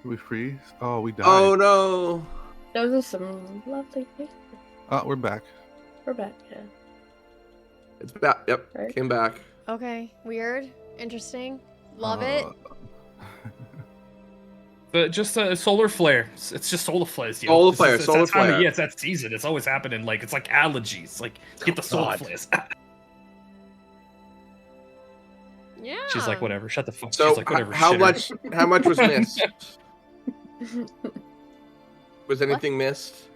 We freeze? Oh, we died. Oh no! Those are some lovely places. Oh, we're back. We're back, yeah. It's back. Yep, Right. came back. Okay, weird, interesting, love it. But just a solar flare. It's just solar flares. Yo. Solar It's flare, that solar time of flare. year, it's that season. It's always happening. Like it's like allergies. Like get the solar God. flares. Yeah. She's like, whatever. Shut the fuck. So She's like, whatever. how shitter. much was missed? Was anything missed?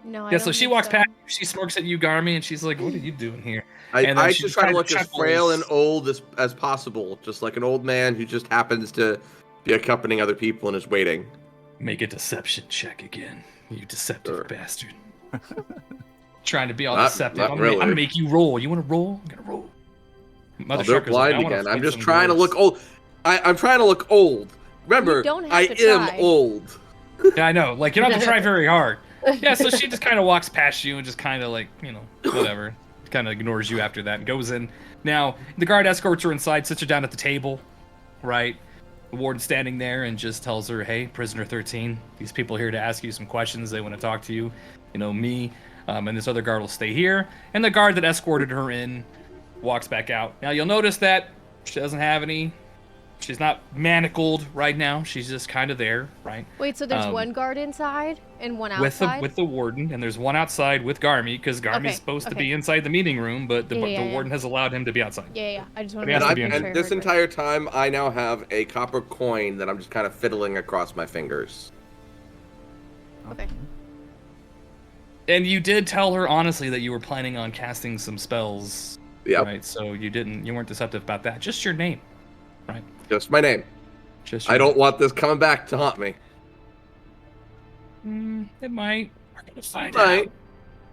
No, I Yeah, don't so she think walks so. past. She smirks at you, Garmy, and she's like, "What are you doing here?" I And then she just just try to kinda look as chuckles. frail and old as possible, just like an old man who just happens to be accompanying other people and is waiting. Make a deception check again, you deceptive Sure. bastard. Trying to be all Not- deceptive. not I'm really. gonna make you roll. You want to roll? I'm gonna roll. I'll Mother go Shucker's like, blind "I wanna again. I'm fight just some trying to dwarves." look old. I'm trying to look old. Remember, don't have I to am try. old. Yeah, I know. Like you don't have to try very hard. Yeah, so she just kind of walks past you and just kind of like, whatever. Kind of ignores you after that and goes in. Now, the guard escorts her inside, sits her down at the table, right? The warden's standing there and just tells her, "Hey, prisoner 13, these people are here to ask you some questions. They want to talk to you. Me, and this other guard will stay here." And the guard that escorted her in walks back out. Now, you'll notice that she doesn't have any... She's not manacled right now. She's just kind of there, right? Wait, so there's one guard inside and one With outside? the warden, and there's one outside with Garmy, because Garmy's Okay, supposed to okay. be inside the meeting room, but the Yeah. warden has allowed him to be outside. Yeah. I just want But he to has to make be sure. in And there. I this heard right. entire time, I now have a copper coin that I'm just kind of fiddling across my fingers. Okay. And you did tell her honestly that you were planning on casting some spells, Yep, right? So you weren't deceptive about that. Just your name, right? just my name. Just I your don't want this coming back to haunt me. name. It might. We're gonna find Right. out.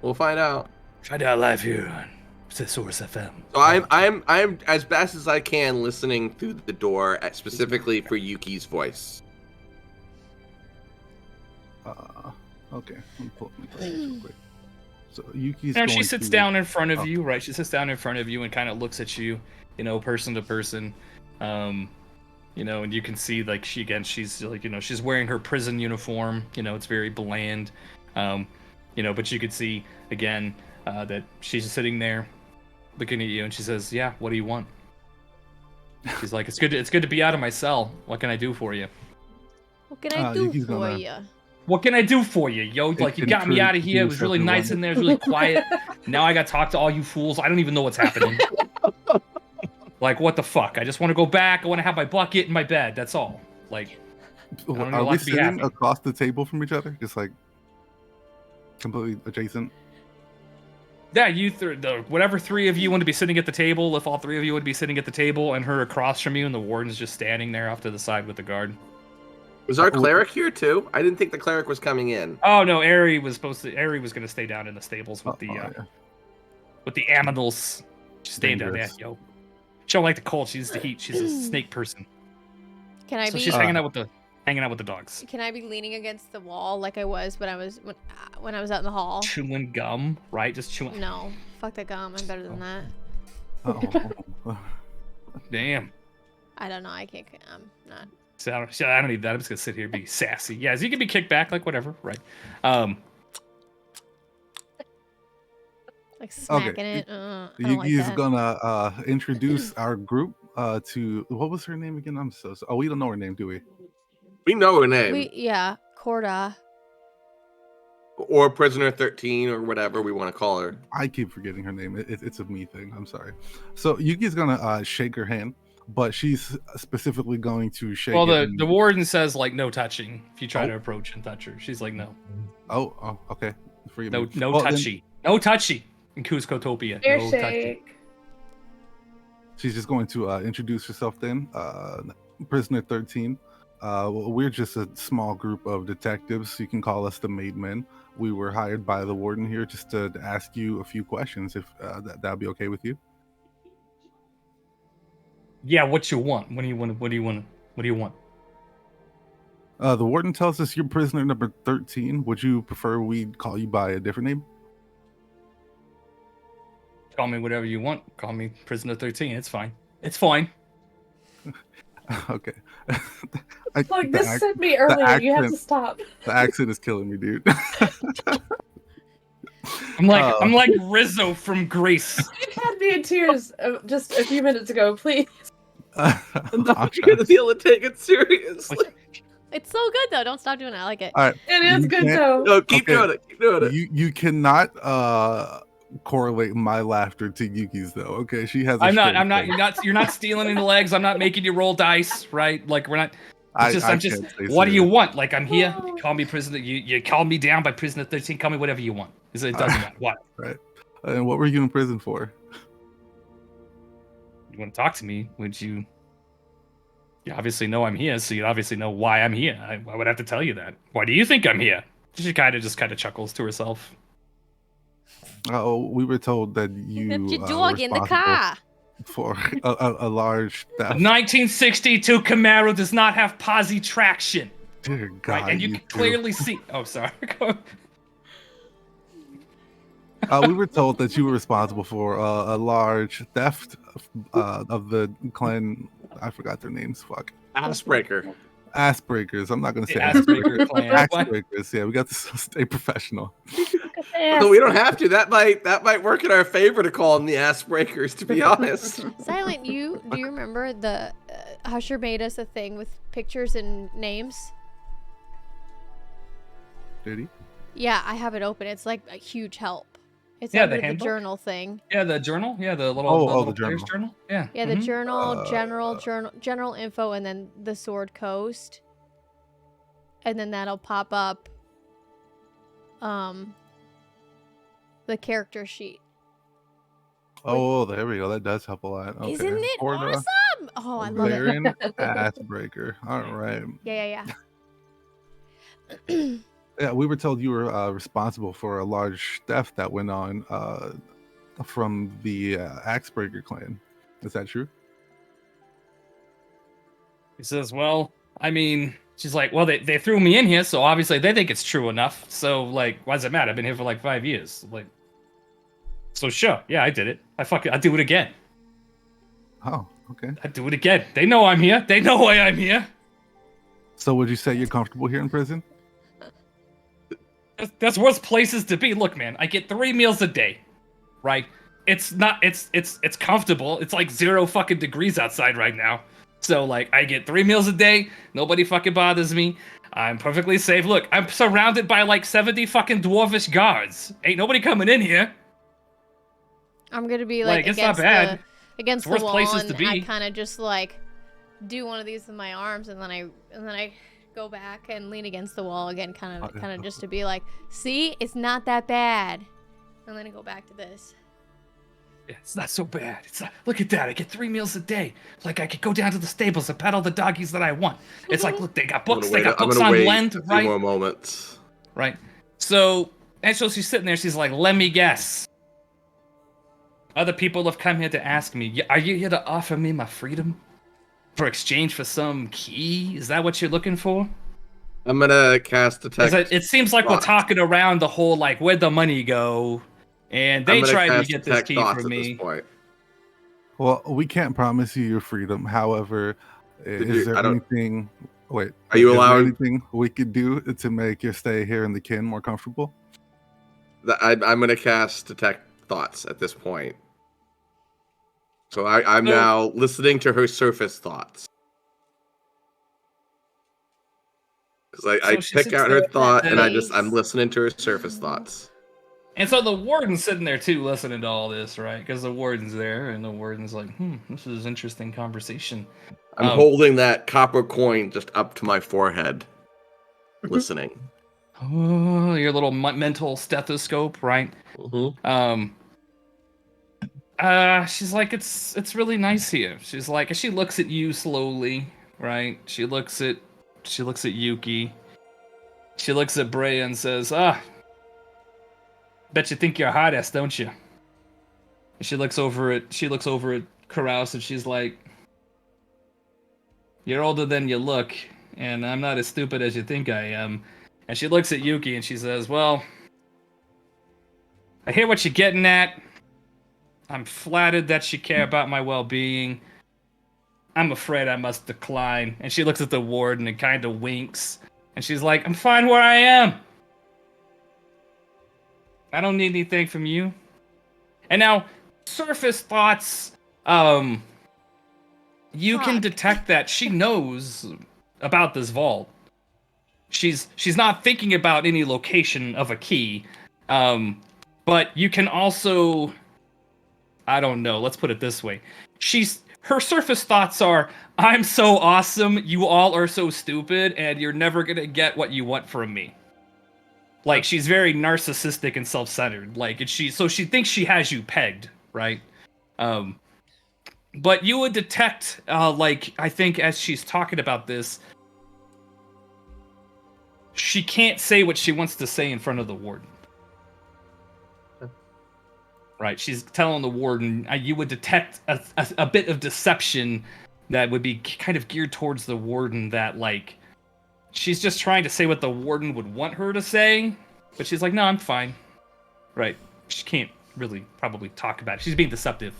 We'll find out. Find out live here on Potaytosaurus FM. So I'm as best as I can listening through the door, specifically for Yuki's voice. Okay. Let me pull up my glasses real quick. So Yuki's And going she sits to... down in front of Oh. you, right? She sits down in front of you and kind of looks at you, person to person. And you can see like she's like, she's wearing her prison uniform. It's very bland. But you could see again that she's sitting there looking at you, and she says, "Yeah, what do you want?" She's like, "It's good to be out of my cell. What can I do for you?" What can I do Yuki's for gonna- you? What can I do for you, yo? Like, you got me out of here. It was really nice in there. It was really quiet. Now I got to talk to all you fools. I don't even know what's happening. Like, what the fuck? I just want to go back. I want to have my bucket in my bed. That's all. Like, I don't know, Are like we to be sitting happy. across the table from each other? Just like completely adjacent? yeah, whatever three of you want to be sitting at the table, if all three of you would be sitting at the table and her across from you, and the warden's just standing there off to the side with the guard. Was our cleric here too? I didn't think the cleric was coming in. Oh no, Ari was going to stay down in the stables with Yeah. with the aminals. She's staying down there, Dangerous. yo. She don't like the cold. She's the heat. She's a snake person. Can I So be? she's hanging out with the dogs. Can I be leaning against the wall like I was when I was out in the hall? Chewing gum, right? Just chewing. No, fuck the gum. I'm better than that. Oh. Damn. I don't know. I can't. I'm not. So I don't need that. I'm just gonna sit here and be sassy. Yeah, so you can be kicked back, like whatever, right? Like smacking it. I don't like Yuki's that. gonna introduce our group to... What was her name again? I'm so sorry. Oh, we don't know her name, do we? We know her name, Yeah, Corda. or Prisoner 13, or whatever we want to call her. I keep forgetting her name. It's a me thing. I'm sorry. So Yuki's gonna shake her hand, but she's specifically going to shake. Well, it the warden says like no touching. If you try Oh. to approach and touch her, she's like no, Oh, okay. Forgive no me. no Well, then touchy, no touchy in Cuscotopia. Fair No touchy. shake. She's just going to introduce herself then. Prisoner 13. We're just a small group of detectives. You can call us the Made Men. We were hired by the warden here just to ask you a few questions, if that'd be okay with you. Yeah, what you want? What do you want? What do you want? What do you want? The warden tells us you're prisoner number 13. Would you prefer we call you by a different name? Call me whatever you want. Call me prisoner 13. It's fine. It's fine. Okay. Like, The this sent me earlier. You have to stop. The accent is killing me, dude. I'm like Rizzo from Grease. You had me in tears just a few minutes ago, please. I'm I'm not trying gonna be able to take it seriously. It's so good though. Don't stop doing it. I like it. All right. It is You good can't- though. No, keep Okay. doing it. Keep doing it. You cannot correlate my laughter to Yuki's though. Okay, she has. I'm not. You're not stealing any legs. I'm not making you roll dice, right? Like we're not. I'm just. can't say What do you serious. want? Like I'm here. You call me prisoner. You call me down by prisoner 13. Call me whatever you want. It doesn't matter. What? Right. And what were you in prison for? You want to talk to me? Would you? You obviously know I'm here, so you obviously know why I'm here. I would have to tell you that. Why do you think I'm here? She kind of chuckles to herself. Oh, we were told that you Left your were dog in the responsible car. for a large The theft. 1962 Camaro does not have posi traction, Dear God, right? And you can two. clearly see. Oh, sorry. We were told that you were responsible for a large theft of the clan. I forgot their names. Fuck. Assbreaker. Ass breakers. I'm not gonna say The ass Ass breakers. Breaker clan. Axe What? breakers. Yeah, we got to stay professional. No, we don't have to. That might work in our favor to call them the ass breakers. To be honest. Silent, do you remember the Husher made us a thing with pictures and names? Did he? Yeah, I have it open. It's like a huge help. It's Yeah, under the the handbook? journal thing. Yeah, the journal. Yeah, the little, The player's journal. journal. Yeah. Yeah, the mhm. journal, general info, and then the Sword Coast. And then that'll pop up the character sheet. Oh, there we go. That does help a lot. Okay. Isn't it Corda, awesome? Oh, I love it. Baron, ass breaker. All right. Yeah. Yeah, we were told you were responsible for a large theft that went on from the Axebreaker clan. Is that true? He says, well, I mean, she's like, well, they threw me in here, so obviously they think it's true enough. So, like, why does it matter? I've been here for like 5 years. Like, so sure, yeah, I did it. I'll do it again. Oh, okay. I do it again. They know I'm here. They know why I'm here. So would you say you're comfortable here in prison? That's worse places to be. Look, man, I get 3 meals a day, right? It's comfortable. It's like 0 fucking degrees outside right now. So, like, I get 3 meals a day. Nobody fucking bothers me. I'm perfectly safe. Look, I'm surrounded by like 70 fucking dwarvish guards. Ain't nobody coming in here. I'm gonna be Like, like it's not against bad. against the It's worse wall, places and to be. I kind of just like do one of these with my arms, and then I go back and lean against the wall again, kind of just to be like, see, it's not that bad. And then I go back to this. Yeah, it's not so bad. It's not, look at that. I get 3 meals a day. Like, I could go down to the stables and pet all the doggies that I want. It's like, look, they got books. They got books on Lend, a few right? more moments. Right. So she's sitting there. She's like, let me guess. Other people have come here to ask me, are you here to offer me my freedom for exchange for some key? Is that what you're looking for? I'm gonna cast detect. It seems like we're talking around the whole, like, where'd the money go? And they tried to get this key from me. Well, we can't promise you your freedom. However, is there anything? Wait, are you is there allowed? anything we could do to make your stay here in the kin more comfortable? I'm gonna cast detect thoughts at this point. So I'm now listening to her surface thoughts. Because I pick out her thought and I'm listening to her surface thoughts. And so the warden's sitting there too, listening to all this, right? Because the warden's there, and the warden's like, this is interesting conversation. I'm holding that copper coin just up to my forehead, listening. Oh, your little mental stethoscope, right? Mm-hmm. She's like, it's really nice here. She's like, she looks at you slowly, right? She looks at Yuki. She looks at Brea and says, bet you think you're a hot ass, don't you? And she looks over at Carouse and she's like, you're older than you look, and I'm not as stupid as you think I am. And she looks at Yuki and she says, well, I hear what you're getting at. I'm flattered that you care about my well-being. I'm afraid I must decline. And she looks at the warden and kind of winks. And she's like, I'm fine where I am. I don't need anything from you. And now, surface thoughts, you can detect that she knows about this vault. She's not thinking about any location of a key. But you can also, I don't know, let's put it this way. Her surface thoughts are, I'm so awesome, you all are so stupid, and you're never gonna get what you want from me. Like, she's very narcissistic and self-centered. Like, so she thinks she has you pegged, right? But you would detect, like, I think as she's talking about this, she can't say what she wants to say in front of the warden. Right, she's telling the warden, you would detect a bit of deception that would be kind of geared towards the warden, that, like, she's just trying to say what the warden would want her to say, but she's like, no, I'm fine. Right, she can't really probably talk about it. She's being deceptive.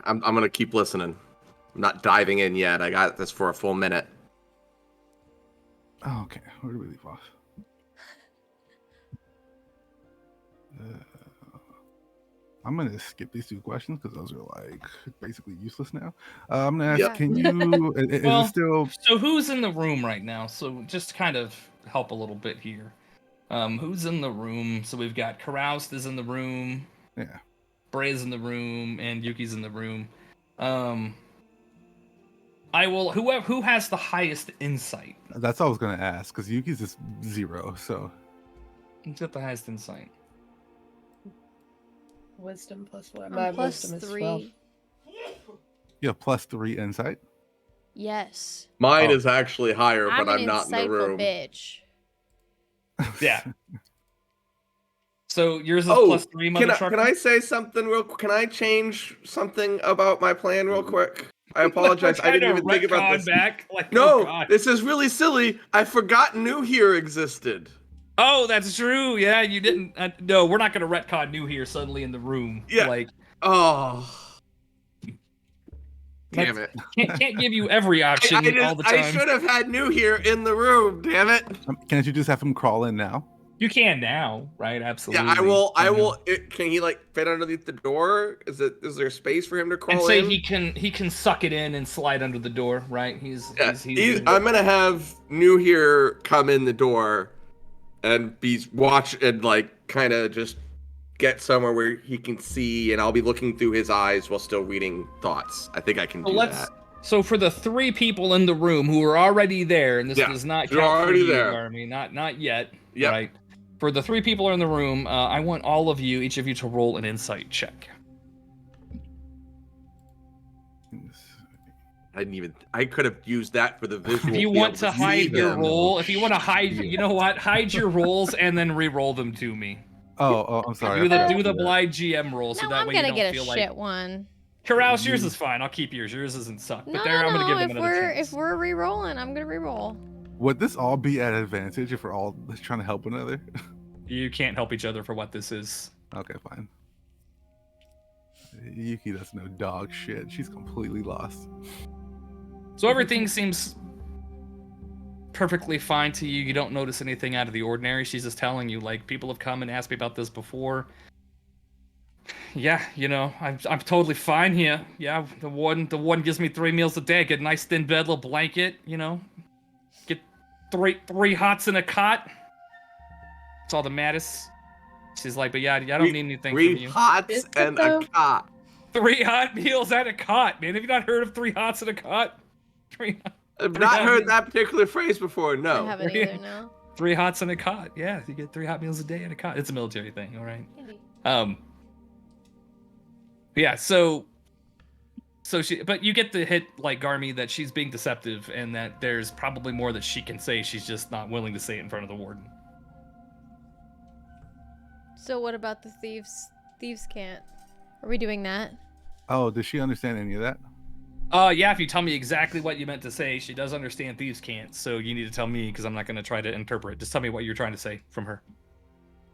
I'm gonna keep listening. I'm not diving in yet. I got this for a full minute. Oh, okay. Where do we leave off? I'm gonna skip these 2 questions because those are like basically useless now. I'm gonna ask, Yep. can you? Is Well, it still? So who's in the room right now? So just to kind of help a little bit here. Who's in the room? So we've got Karoust is in the room. Yeah. Bray's in the room, and Yuki's in the room. I will. Who has the highest insight? That's all I was gonna ask because Yuki's is 0. So Who's got the highest insight? Wisdom plus what? I'm My plus wisdom is 3. 12. you have +3 insight. Yes. Mine Oh. is actually higher, I'm but an I'm not in the insightful room. bitch. Yeah. So yours is Oh, +3, mother trucker? can I say something real quick? Can I change something about my plan real quick? I apologize. I didn't even think about this. Back? Like, No, oh, God. this is really silly. I forgot New Here existed. Oh, that's true. Yeah, you didn't. No, we're not gonna retcon New Here suddenly in the room. Yeah. Like, Oh, damn it. can't give you every option all the time. I should have had New Here in the room. Damn it. Can't you just have him crawl in now? You can now, right? Absolutely. Yeah, I will. Can he like fit underneath the door? Is there space for him to crawl And say in? he can suck it in and slide under the door, right? I'm gonna have New Here come in the door and watch and like kind of just get somewhere where he can see, and I'll be looking through his eyes while still reading thoughts. I think I can do that. So for the 3 people in the room who are already there, and this does not they're count for already you, there. Army, not yet, Yep. right? For the 3 people in the room, I want all of you, each of you, to roll an insight check. I could have used that for the visual. If you be want able to see hide your them. roll, if you want to hide, you know what? Hide your rolls and then re-roll them to me. Oh, I'm sorry. Do I the forgot. blind GM roll, so No, that I'm way you gonna don't get a feel shit like. one. Carouse, yours is fine. I'll keep yours. Yours doesn't suck. But No, there, I'm gonna give them if another chance. if we're re-rolling, I'm gonna re-roll. Would this all be at advantage if we're all trying to help one another? You can't help each other for what this is. Okay, fine. Yuki doesn't know dog shit. She's completely lost. So everything seems perfectly fine to you. You don't notice anything out of the ordinary. She's just telling you, like, people have come and asked me about this before. Yeah, you know, I'm totally fine here. Yeah, the warden gives me 3 meals a day. I get a nice thin bed, little blanket, you know. Get three hots in a cot. That's all that matters. She's like, but yeah, I don't need anything from 3 you. hots Is it and though? a cot. 3 hot meals and a cot, man. Have you not heard of 3 hots and a cot? 3 I've 3 not hot heard meals. that particular phrase before. I No. haven't either, no. 3 hots and a cot. Yeah, you get 3 hot meals a day and a cot. It's a military thing, all right. Yeah, so but you get the hit, like Garmy, that she's being deceptive and that there's probably more that she can say. She's just not willing to say it in front of the warden. So what about the thieves? Thieves can't. Are we doing that? Oh, does she understand any of that? Yeah, if you tell me exactly what you meant to say, she does understand thieves can't. So you need to tell me because I'm not going to try to interpret. Just tell me what you're trying to say from her.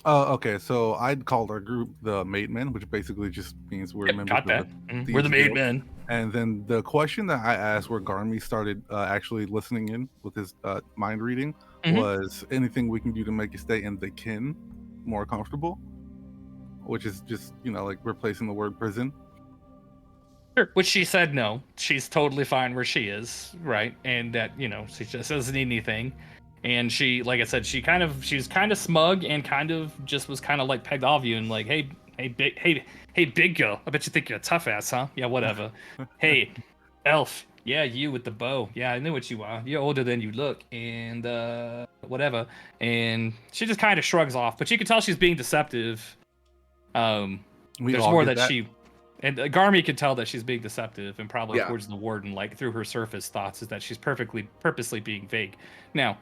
Oh, okay. So I'd called our group the Mate Men, which basically just means we're Yep, members got of that. the We're the Thieves made Guild. men. And then the question that I asked, where Garmy started actually listening in with his mind reading, was anything we can do to make it stay in the kin more comfortable, which is just, like replacing the word prison. Sure. Which she said no. She's totally fine where she is, right? And that, she just doesn't need anything. And she, like I said, she was kind of smug and kind of just was kind of like pegged off you and like, hey, big girl, I bet you think you're a tough ass, huh? Yeah, whatever. Hey, elf, yeah, you with the bow. Yeah, I know what you are. You're older than you look, and whatever. And she just kind of shrugs off, but you can tell she's being deceptive. There's more that she. And Garmy could tell that she's being deceptive and probably towards the warden, like through her surface thoughts, is that she's purposely being vague. Now,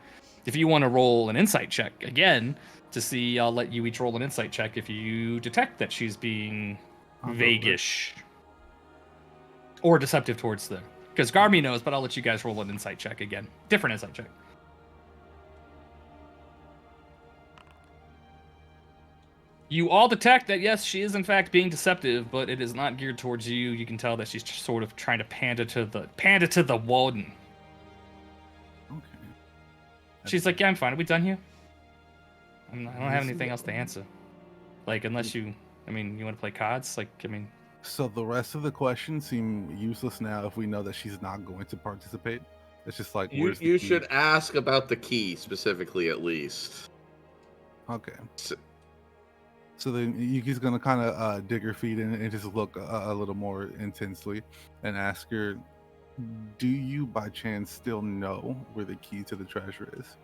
if you want to roll an insight check again to see, I'll let you each roll an insight check if you detect that she's being vaguish or deceptive towards them. Because Garmy knows, but I'll let you guys roll an insight check again. Different insight check. You all detect that, yes, she is in fact being deceptive, but it is not geared towards you. You can tell that she's just sort of trying to pander to the warden. Okay. She's like, yeah, I'm fine. Are we done here? I don't have anything else to answer. Like, unless you want to play cards? So the rest of the questions seem useless now if we know that she's not going to participate. It's just like, you should ask about the key specifically, at least. Okay. So then Yuki's gonna kind of dig her feet in and just look a little more intensely and ask her, do you by chance still know where the key to the treasure is?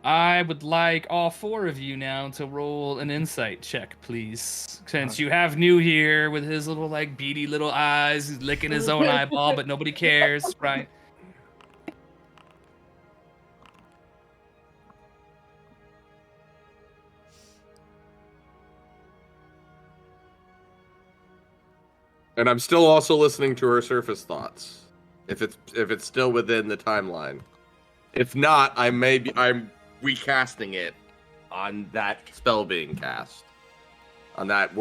I would like all four of you now to roll an insight check, please. Since you have New here with his little, beady little eyes, he's licking his own eyeball, but nobody cares, right? And I'm still also listening to her surface thoughts. If it's still within the timeline. If not, I'm recasting it on that spell being cast. On that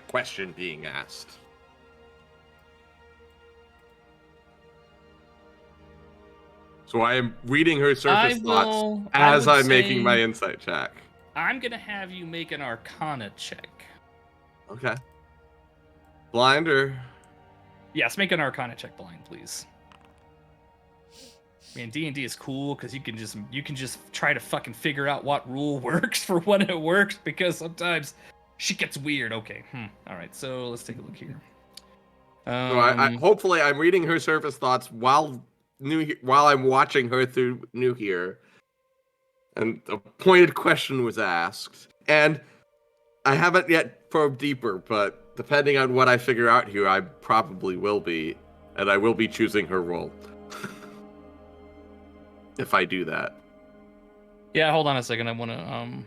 question being asked. So I am reading her surface thoughts as I'm making my insight check. I'm gonna have you make an Arcana check. Okay. Blind or? Yes, make an Arcana check blind, please. Man, D&D is cool because you can just try to fucking figure out what rule works for when it works, because sometimes shit gets weird. Okay, all right, so let's take a look here. So hopefully I'm reading her surface thoughts while I'm watching her through New here, and a pointed question was asked, and I haven't yet probed deeper, but depending on what I figure out here, I probably will be, and I will be choosing her role. If I do that. Yeah, hold on a second. I want to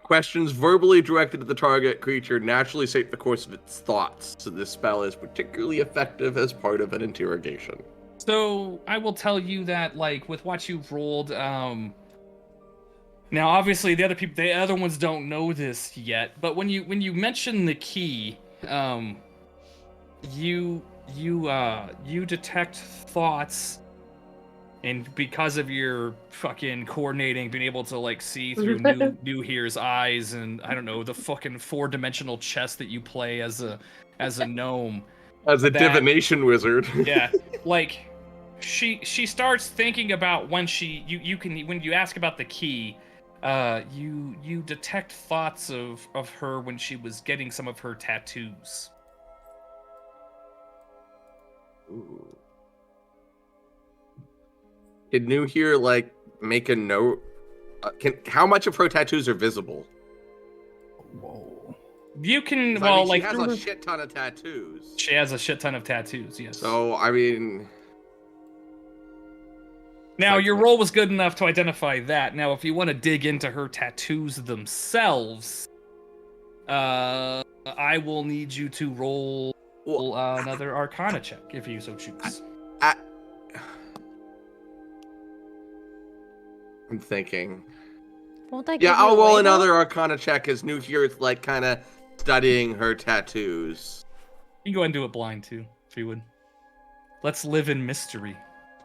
Questions verbally directed at the target creature naturally shape the course of its thoughts, so this spell is particularly effective as part of an interrogation. So I will tell you that, with what you've rolled, now obviously the other ones don't know this yet, but when you mention the key, you detect thoughts, and because of your fucking coordinating, being able to see through New Here's eyes, and I don't know, the fucking 4-dimensional chess that you play as a gnome, as a divination wizard. Yeah, she starts thinking about when you ask about the key, you detect thoughts of her when she was getting some of her tattoos. Ooh. Did New here make a note? How much of her tattoos are visible? Whoa. You can she has a shit ton of tattoos. She has a shit ton of tattoos. Yes. So now your roll was good enough to identify that. Now, if you want to dig into her tattoos themselves, I will need you to roll another Arcana check if you so choose. I'm thinking. Won't that Yeah, give you I'll roll away, though? another Arcana check as New here is like kind of studying her tattoos. You can go ahead and do it blind too, if you would. Let's live in mystery.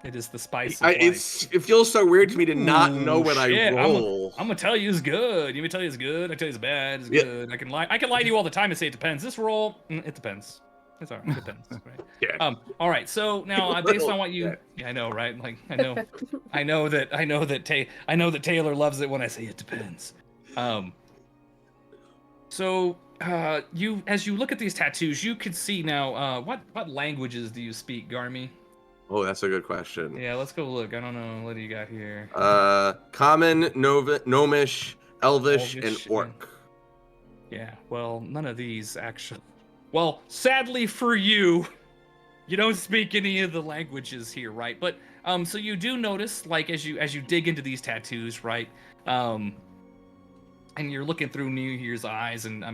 It is the spice of life. It feels so weird to me to not know Ooh, what shit. I roll. I'm gonna tell you it's good. You may tell you it's good. I tell you it's bad. It's Yeah. good. I can lie to you all the time and say it depends. This roll, it depends. It's all right. It depends. Right. Yeah. All right. So now, based on what you, yeah, I know, right? Like, I know that Taylor loves it when I say it depends. So, as you look at these tattoos, you could see now. What languages do you speak, Garmy? Oh, that's a good question. Yeah, let's go look. I don't know. What do you got here? Common, Gnomish, Elvish, and Orc. Yeah, well, none of these actually. Well, sadly for you, you don't speak any of the languages here, right? But so you do notice, like, as you dig into these tattoos, right? And you're looking through New Year's eyes, and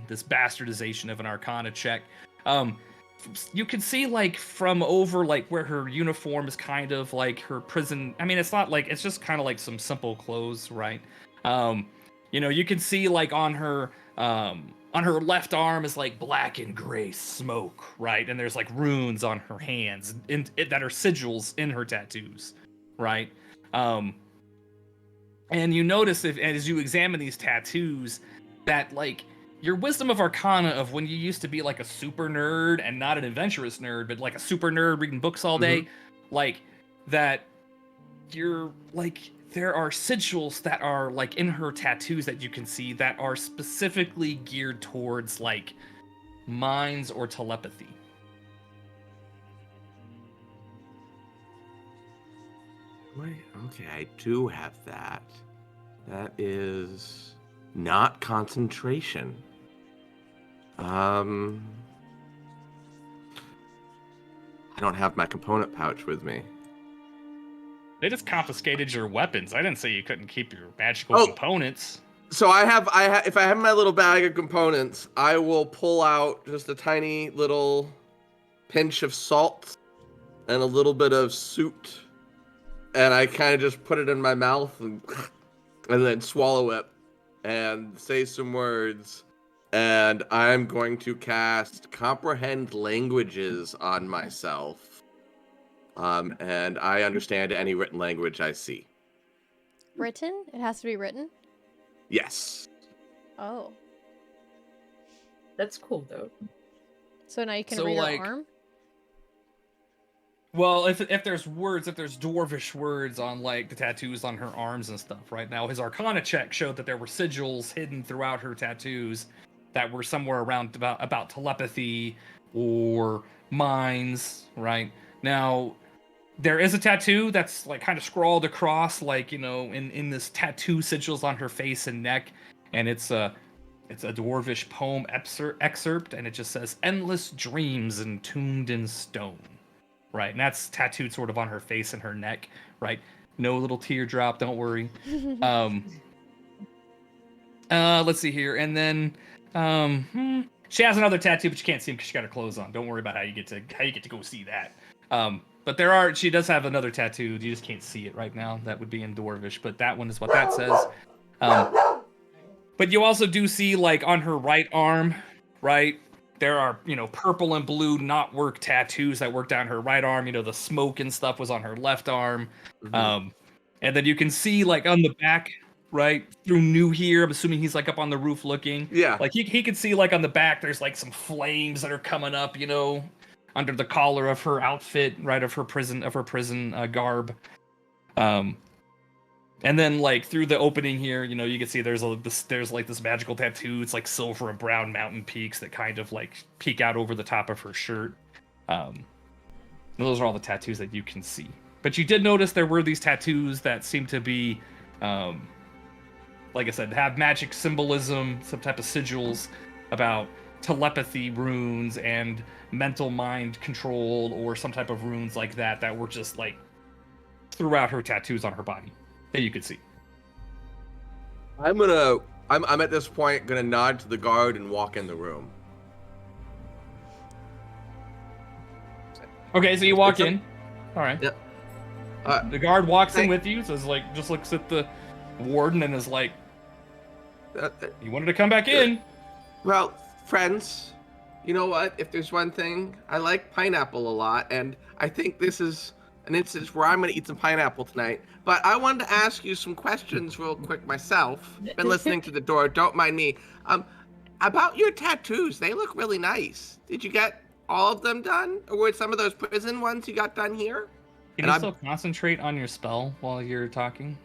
this bastardization of an Arcana check. You can see, like, from over, like, where her uniform is kind of like her prison. I mean, it's not like, it's just kind of like some simple clothes, right? You can see, like, on her left arm is like black and gray smoke, right? And there's like runes on her hands that are sigils in her tattoos, right? And you notice as you examine these tattoos that, like, your wisdom of Arcana of when you used to be like a super nerd and not an adventurous nerd, but like a super nerd reading books all day, like that you're like, there are sigils that are like in her tattoos that you can see that are specifically geared towards like minds or telepathy. Wait, okay, I do have that. That is not concentration. I don't have my component pouch with me. They just confiscated your weapons. I didn't say you couldn't keep your magical components. So if I have my little bag of components, I will pull out just a tiny little pinch of salt and a little bit of soot, and I kind of just put it in my mouth and then swallow it and say some words. And I'm going to cast Comprehend Languages on myself. And I understand any written language I see. Written? It has to be written? Yes. Oh. That's cool, though. So now you can So, read like, her arm? Well, if there's words, if there's dwarvish words on, like, the tattoos on her arms and stuff, right? Now, his Arcana check showed that there were sigils hidden throughout her tattoos that were somewhere around about telepathy or minds, right? Now, there is a tattoo that's, like, kind of scrawled across, like, in this tattoo sigils on her face and neck, and it's a dwarvish poem excerpt, and it just says, "Endless dreams entombed in stone." Right, and that's tattooed sort of on her face and her neck, right? No little teardrop, don't worry. Let's see here, and then she has another tattoo, but you can't see him because she got her clothes on. Don't worry about how you get to go see that. But she does have another tattoo. You just can't see it right now. That would be in Dwarvish, but that one is what that says. But you also do see, like, on her right arm, right? There are, purple and blue knotwork tattoos that work down her right arm. The smoke and stuff was on her left arm. And then you can see, like, on the back, right, through New here, I'm assuming he's, like, up on the roof looking. Yeah. Like, he could see, like, on the back, there's, like, some flames that are coming up, under the collar of her outfit, right, of her prison garb. And then, like, through the opening here, you can see there's this magical tattoo. It's like silver and brown mountain peaks that kind of, like, peek out over the top of her shirt. Those are all the tattoos that you can see. But you did notice there were these tattoos that seem to be, like I said, have magic symbolism, some type of sigils about telepathy runes and mental mind control, or some type of runes like that were just, like, throughout her tattoos on her body that you could see. I'm at this point gonna nod to the guard and walk in the room. Okay, so you walk in. All right. Yep. The guard walks in with you, so it's like, just looks at the warden and is like, Uh, "You wanted to come back in." Well, friends, you know what? If there's one thing, I like pineapple a lot, and I think this is an instance where I'm going to eat some pineapple tonight. But I wanted to ask you some questions real quick myself. Been listening to the door, don't mind me. About your tattoos, they look really nice. Did you get all of them done? Or were some of those prison ones you got done here? Can you still concentrate on your spell while you're talking?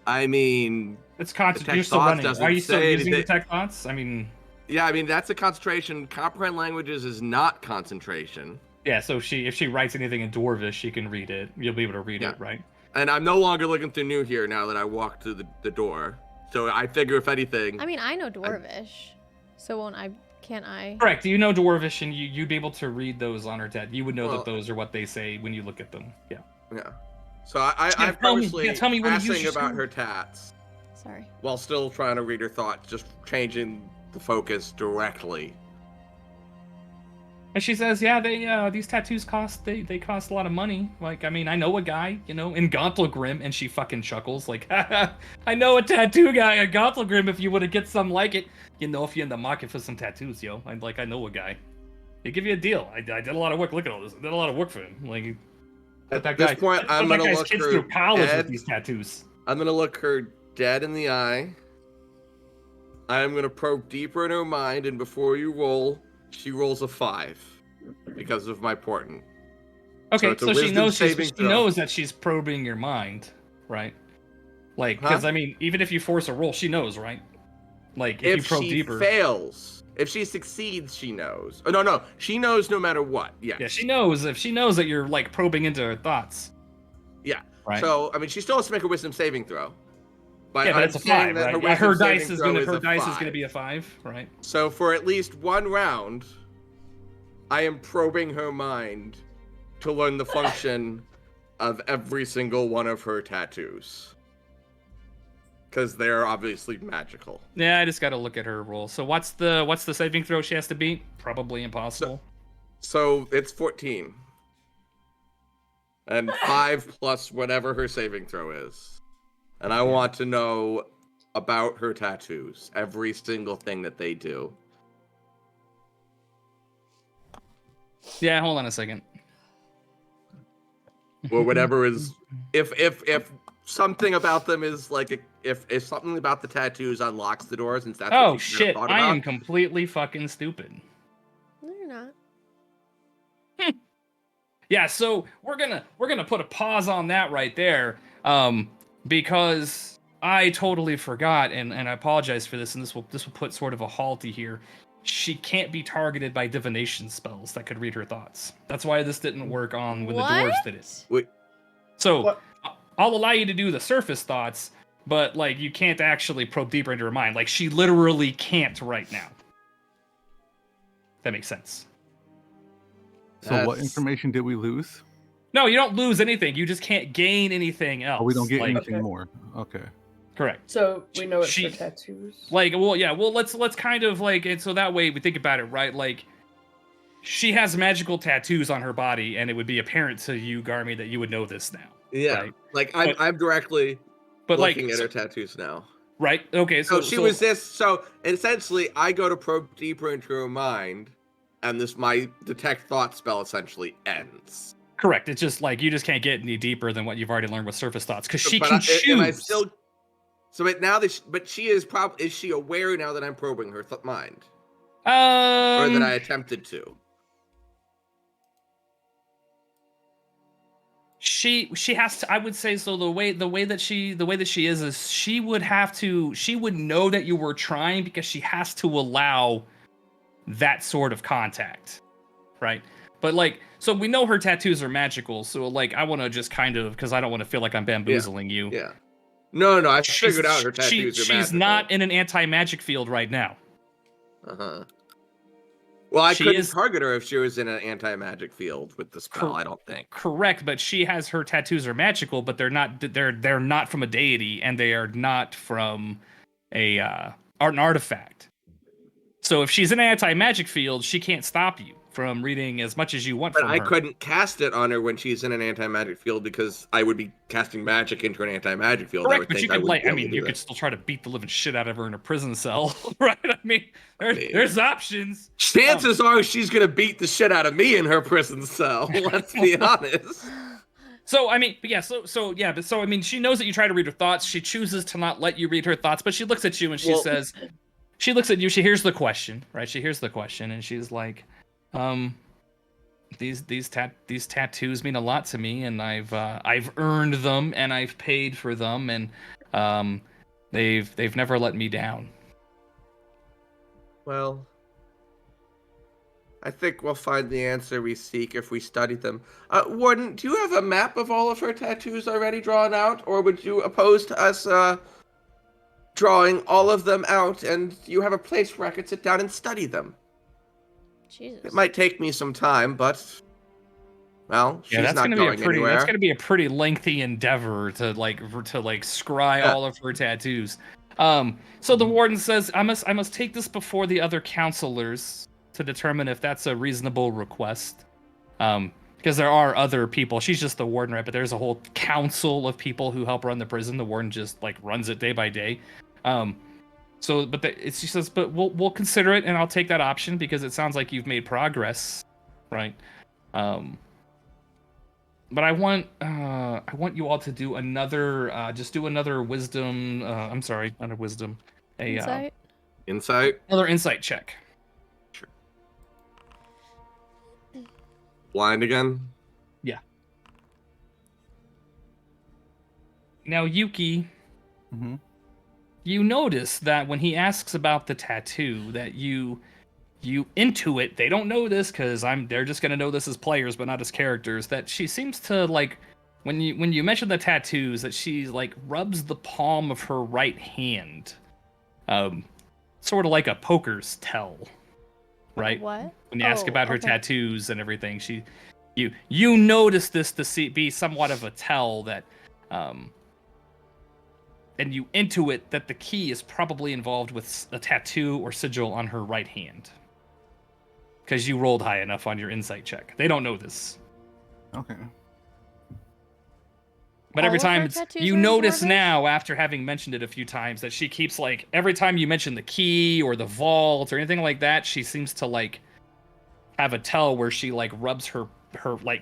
I mean, It's Detect you're still Thoughts running. doesn't Are you still say using anything. Detect Thoughts? I mean, yeah, I mean, that's a concentration. Comprehend languages is not concentration. yeah. So if she writes anything in Dwarvish, she can read it. You'll be able to read Yeah. it, right? And I'm no longer looking through new here now that I walked through the door. So I figure, if anything, I mean, I know Dwarvish, so won't I? Can't I? Correct. You know Dwarvish, and you'd be able to read those on her tat. You would know Well, that those are what they say when you look at them. Yeah. yeah. So I'm tell me- purposely tell me when you use asking your about skill. her tats Sorry. while still trying to read her thoughts, just changing the focus directly. And she says, "Yeah, these tattoos cost they cost a lot of money. Like, I mean, I know a guy, in Gauntlegrim," and she fucking chuckles like, "I know a tattoo guy at Gauntlegrim. If you would to get some like it, if you're in the market for some tattoos, I know a guy. He'll give you a deal. I did a lot of work. Look at all this. I did a lot of work for him. Like, At this point, I'm that gonna guy's look kids her through college dead. with these tattoos. I'm gonna look her dead in the eye. I'm gonna probe deeper in her mind, and before you roll, she rolls a 5 because of my portent. Okay, it's a so she wisdom knows saving she throw. knows that she's probing your mind, right? Like, because Huh? I mean, even if you force a roll, she knows, right? Like, if you If probe she deeper, fails, if she succeeds, she knows. Oh no, she knows no matter what. Yes. yeah, she knows. If she knows that you're like probing into her thoughts, Yeah. right? So I mean, she still has to make a wisdom saving throw. But yeah, but I'm it's a saying 5, that right? her Her wisdom dice saving is throw gonna a 5. be a 5, right? So for at least one round, I am probing her mind to learn the function of every single one of her tattoos. Because they're obviously magical. Yeah, I just got to look at her roll. So what's the saving throw she has to beat? Probably impossible. So it's 14. And 5 plus whatever her saving throw is. And I want to know about her tattoos. Every single thing that they do. Yeah, hold on a second. Or whatever is... If something about them is like... If something about the tattoos unlocks the door, since that's Oh what she shit! thought I about. am completely fucking stupid. No, you're not. Yeah, so we're gonna put a pause on that right there, because I totally forgot, and I apologize for this, and this will put sort of a halty here. She can't be targeted by divination spells that could read her thoughts. That's why this didn't work on when the dwarves did it. Wait, So what? I'll allow you to do the surface thoughts, but like you can't actually probe deeper into her mind. Like she literally can't right now. That makes sense. So what That's- information did we lose? No, you don't lose anything. You just can't gain anything else. Oh, we don't get like, anything Okay. more. Okay. Correct. So we know it's She- for tattoos. Like, well, yeah, well, let's kind of like, and so that way we think about it, right? Like, she has magical tattoos on her body, and it would be apparent to you, Garmy, that you would know this now. Yeah, Right. like But- I'm directly But looking like, at her tattoos now. right? Okay, So she was this. So essentially, I go to probe deeper into her mind, and my detect thought spell essentially ends. correct. It's just like you just can't get any deeper than what you've already learned with surface thoughts because she But can am choose. I still? So but now that, but she is is she aware now that I'm probing her mind, or that I attempted to? She has to. I would say so. The way that she is she would know that you were trying because she has to allow that sort of contact, right? But like, so we know her tattoos are magical. So like, I want to just kind of, because I don't want to feel like I'm bamboozling you. Yeah. No. I She's- figured out her tattoos are magical. She's not in an anti-magic field right now. Uh-huh. Well, I She couldn't is- target her if she was in an anti-magic field with the spell. Cor- I don't think. Correct, but she has her tattoos are magical, but they're not. They're not from a deity, and they are not from an artifact. So if she's in an anti-magic field, she can't stop you from reading as much as you want But from I her. couldn't cast it on her when she's in an anti-magic field because I would be casting magic into an anti-magic field. I Correct, would but think you could wouldn't be able to do you that. could still try to beat the living shit out of her in a prison cell, right? I mean, there's options. Chances are she's gonna beat the shit out of me in her prison cell. Let's be honest. So I mean, but yeah, so I mean, she knows that you try to read her thoughts. She chooses to not let you read her thoughts, but she looks at you and she says, she looks at you. She hears the question, right? She hears the question, and she's like, these tattoos mean a lot to me, and I've earned them, and I've paid for them, and they've never let me down. Well, I think we'll find the answer we seek if we study them. Warden, do you have a map of all of her tattoos already drawn out, or would you oppose to us drawing all of them out, and you have a place where I could sit down and study them? Jesus. It might take me some time, but well, she's That's not gonna going anywhere. That's gonna be a pretty lengthy endeavor to scry all of her tattoos. So the warden says, I must take this before the other counselors to determine if that's a reasonable request. Because there are other people. She's just the warden, right? But there's a whole council of people who help run the prison. The warden just runs it day by day. She says, but we'll consider it, and I'll take that option because it sounds like you've made progress, right? But I want you all to do another wisdom. I'm sorry, not a wisdom. Insight? Insight? Another insight check. Sure. Blind again? Yeah. Now, Yuki, you notice that when he asks about the tattoo, that you intuit, they don't know this because they're just gonna know this as players, but not as characters, that she seems to when you mention the tattoos, that she rubs the palm of her right hand, sort of like a poker's tell, right? What? When you ask about her okay. tattoos and everything, you notice this to be somewhat of a tell that, and you intuit that the key is probably involved with a tattoo or sigil on her right hand. Because you rolled high enough on your insight check. They don't know this. Okay. But every All of her time tattoos you are in notice Dwarvish? now, after having mentioned it a few times, that she keeps every time you mention the key or the vault or anything like that, she seems to have a tell where she rubs her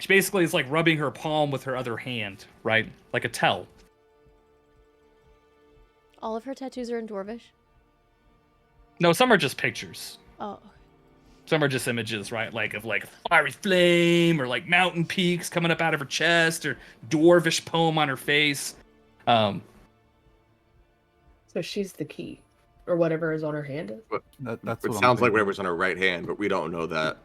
basically it's rubbing her palm with her other hand, right? Like a tell. All of her tattoos are in Dwarvish? No, some are just pictures. Oh. Some are just images, right? Of fiery flame or mountain peaks coming up out of her chest or dwarvish poem on her face. So she's the key, or whatever is on her hand. That's It what sounds I'm like whatever's on her right hand, but we don't know that.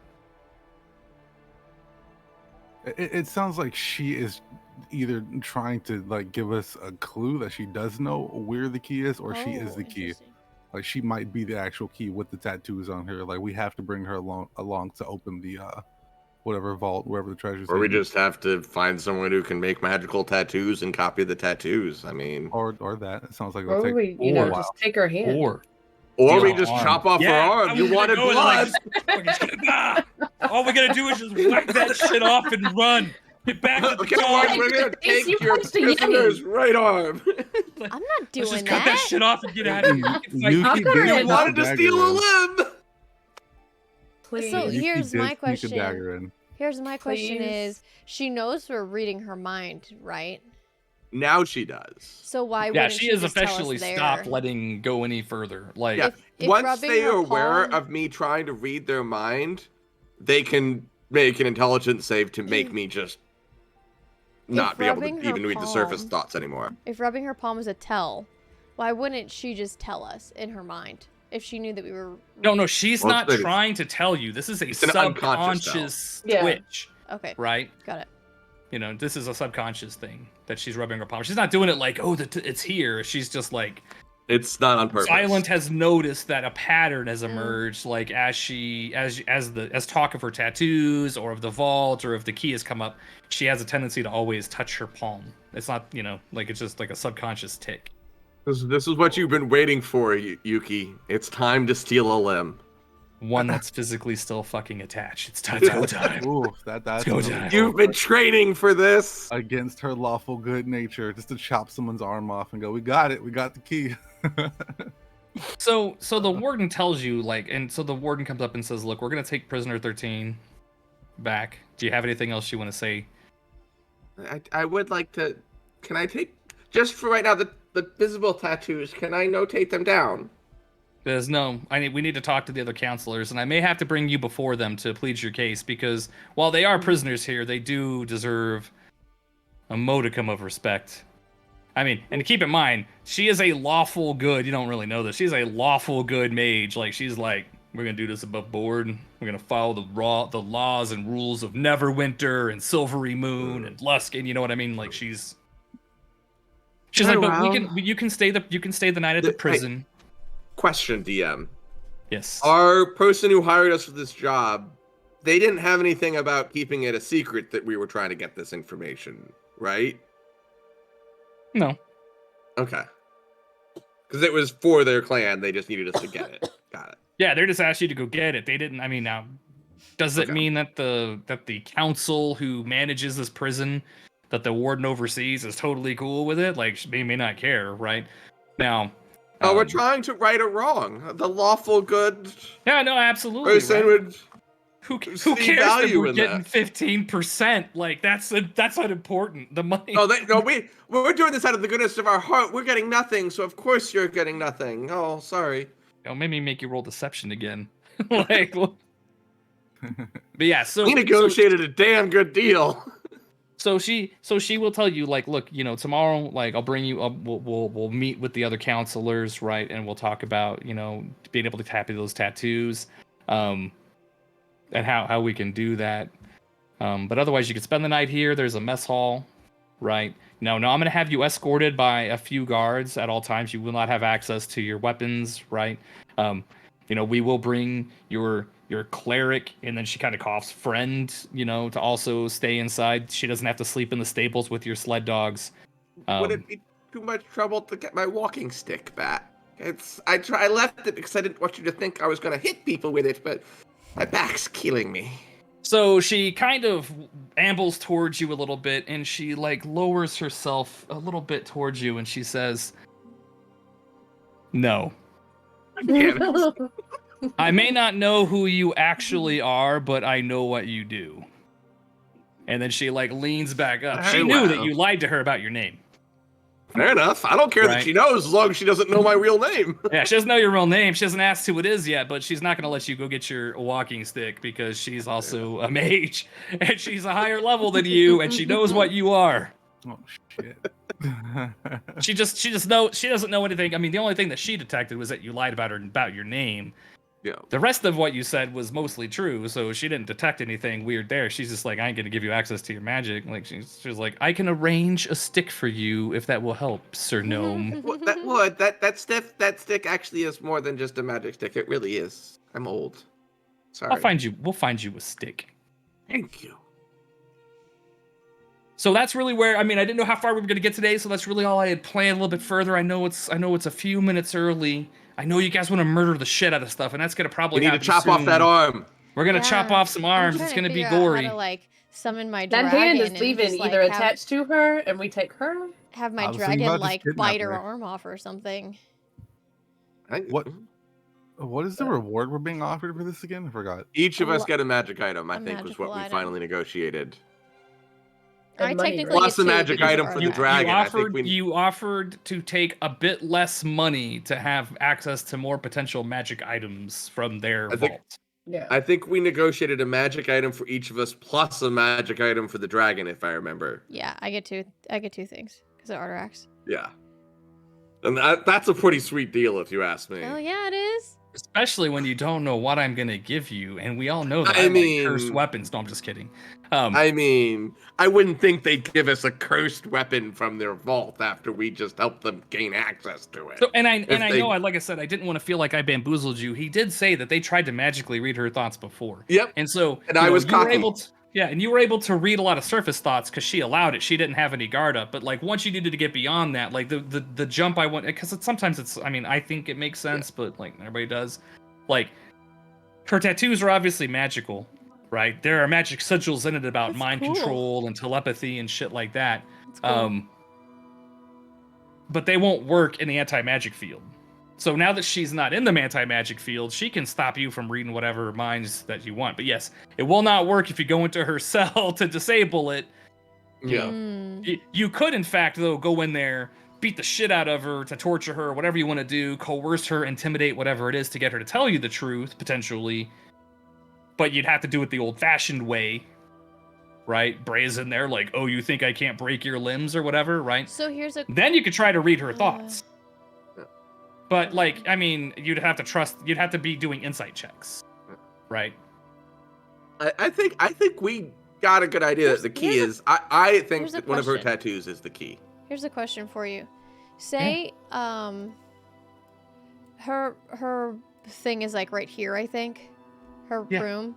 It sounds like she is either trying to give us a clue that she does know where the key is, or she is the key. Interesting. She might be the actual key with the tattoos on her. We have to bring her along to open the whatever vault, wherever the treasure's. Or we hidden. just have to find someone who can make magical tattoos and copy the tattoos. I mean, or that. It sounds like Or it'll take we, a while. just take her hand. or steal we her just arm. chop off her arm. You wanted blood. All we gotta do is just whack that shit off and run. Get back to the Okay, dog. we're gonna Face, take you your punched a Yeti. prisoner's right arm. I'm not Let's doing just cut that shit off and get out of here. It's Yuki I'm did gonna- You sneak wanted a to steal dagger a in. limb. Please. So Yuki here's did my sneak a question. dagger in. Here's my question Please. is, she knows we're reading her mind, right? Now she does. So why Yeah, wouldn't she she has just tell us officially there? stopped letting go any further. Yeah. If Once rubbing they her are aware palm- of me trying to read their mind, they can make an intelligence save to make me just not be able to rubbing her even read the surface palm- thoughts anymore. If rubbing her palm is a tell, why wouldn't she just tell us in her mind if she knew that we were? No, she's Well, not it's- trying to tell you. This is a It's an unconscious subconscious Yeah. twitch, Okay, right? got it. This is a subconscious thing that she's rubbing her palm. She's not doing it it's here. She's just It's not on purpose. Silent has noticed that a pattern has Mm. emerged, as talk of her tattoos or of the vault or if the key has come up, she has a tendency to always touch her palm. It's not, it's just a subconscious tick. This is what you've been waiting for, Yuki. It's time to steal a limb. one that's physically still fucking attached. It's go time. Ooh, that's go another time. You've been training for this. against her lawful good nature, just to chop someone's arm off and go, "We got it. We got the key." So the warden tells you, like, and so the warden comes up and says, "Look, we're gonna take prisoner 13 back. Do you have anything else you want to say?" I would like to. Can I take just for right now the visible tattoos? Can I notate them down? There's no. We need to talk to the other counselors, and I may have to bring you before them to plead your case because while they are prisoners here, they do deserve a modicum of respect. I mean, and keep in mind, she is a lawful good. You don't really know this. She's a lawful good mage. Like she's like, we're gonna do this above board. We're gonna follow the laws and rules of Neverwinter and Silvery Moon and Lusk, and you know what I mean. Like she's like, but you can stay the night at the prison. Question, DM. Yes. Our person who hired us for this job, they didn't have anything about keeping it a secret that we were trying to get this information, right? No. Okay. Because it was for their clan, they just needed us to get it. Got it. Yeah, they just asked you to go get it. They didn't. I mean, now, does it mean that the council who manages this prison, that the warden oversees, is totally cool with it? Like, they may not care, right? Now. Oh, we're trying to right a wrong. The lawful good. Yeah, no, absolutely. Person right? would. Who cares if we're getting 15%? Like that's not important. The money. Oh, we're doing this out of the goodness of our heart. We're getting nothing, so of course you're getting nothing. Oh, sorry. Oh, maybe make you roll deception again. Like, well... but yeah, so we negotiated a damn good deal. So she will tell you, like, look, you know, tomorrow, like, I'll bring you up. We'll meet with the other counselors, right, and we'll talk about, you know, being able to tap those tattoos, and how we can do that. But otherwise, you can spend the night here. There's a mess hall, right? Now I'm going to have you escorted by a few guards at all times. You will not have access to your weapons, right? You know, we will bring your cleric, and then she kind of coughs, friend, you know, to also stay inside. She doesn't have to sleep in the stables with your sled dogs. Would it be too much trouble to get my walking stick back? I left it because I didn't want you to think I was going to hit people with it, but my back's killing me. So she kind of ambles towards you a little bit, and she like lowers herself a little bit towards you, and she says, "No. I may not know who you actually are, but I know what you do." And then she like leans back up. She knew that you lied to her about your name. Fair enough. I don't care that she knows as long as she doesn't know my real name. Yeah, she doesn't know your real name. She hasn't asked who it is yet, but she's not going to let you go get your walking stick because she's also a mage and she's a higher level than you and she knows what you are. Oh shit. She doesn't know anything. I mean, the only thing that she detected was that you lied about your name. Yeah. The rest of what you said was mostly true, so she didn't detect anything weird there. She's just like, I ain't gonna give you access to your magic. Like she's like, I can arrange a stick for you if that will help, Sir Gnome. That stick actually is more than just a magic stick. It really is. I'm old. Sorry. We'll find you a stick. Thank you. So that's really where, I mean, I didn't know how far we were gonna get today, so that's really all I had planned a little bit further. I know it's a few minutes early. I know you guys want to murder the shit out of stuff, and that's gonna probably happen. We need to chop soon. off that arm. We're gonna chop off some arms. It's gonna be gory. How to, like, summon my That dragon hand is and leaving just, either like, attached to her, and we take her. Have my I was thinking dragon about just like kidnap bite her her. arm off or something. What is the reward we're being offered for this again? I forgot. Each of us get a magic item, I think, was what we magical finally negotiated. And I money, technically right? Plus get the two magic because item of for our the dragon. You offered to take a bit less money to have access to more potential magic items from their vault. Yeah. I think we negotiated a magic item for each of us, plus a magic item for the dragon, if I remember. Yeah, I get two things because of Artarax. Yeah. And that's a pretty sweet deal, if you ask me. Oh yeah, it is. Especially when you don't know what I'm gonna give you, and we all know that I I mean- like cursed weapons. No, I'm just kidding. I mean, I wouldn't think they'd give us a cursed weapon from their vault after we just helped them gain access to it. So, and I know, like I said, I didn't want to feel like I bamboozled you. He did say that they tried to magically read her thoughts before. Yep. And so, And I was you were cocky. able to, and you were able to read a lot of surface thoughts because she allowed it. She didn't have any guard up. But like once you needed to get beyond that, like the jump I went, because sometimes it's, I mean, I think it makes sense, but like everybody does. Like her tattoos are obviously magical, right? There are magic sigils in it about That's mind cool. control and telepathy and shit like that. That's cool. But they won't work in the anti-magic field. So now that she's not in the anti-magic field, she can stop you from reading whatever minds that you want. But yes, it will not work if you go into her cell to disable it. Yeah. Mm. You could, in fact, though, go in there, beat the shit out of her, to torture her, whatever you want to do, coerce her, intimidate, whatever it is, to get her to tell you the truth, potentially. But you'd have to do it the old-fashioned way, right? Brazen there, like, oh, you think I can't break your limbs or whatever, right? So here's a Then you could try to read her thoughts. But, like, I mean, you'd have to be doing insight checks, right? I think we got a good idea that the key here's is. I think here's a that one of her question. tattoos is the key. Here's a question for you. Say, her thing is like right here, I think. Her Yeah. room.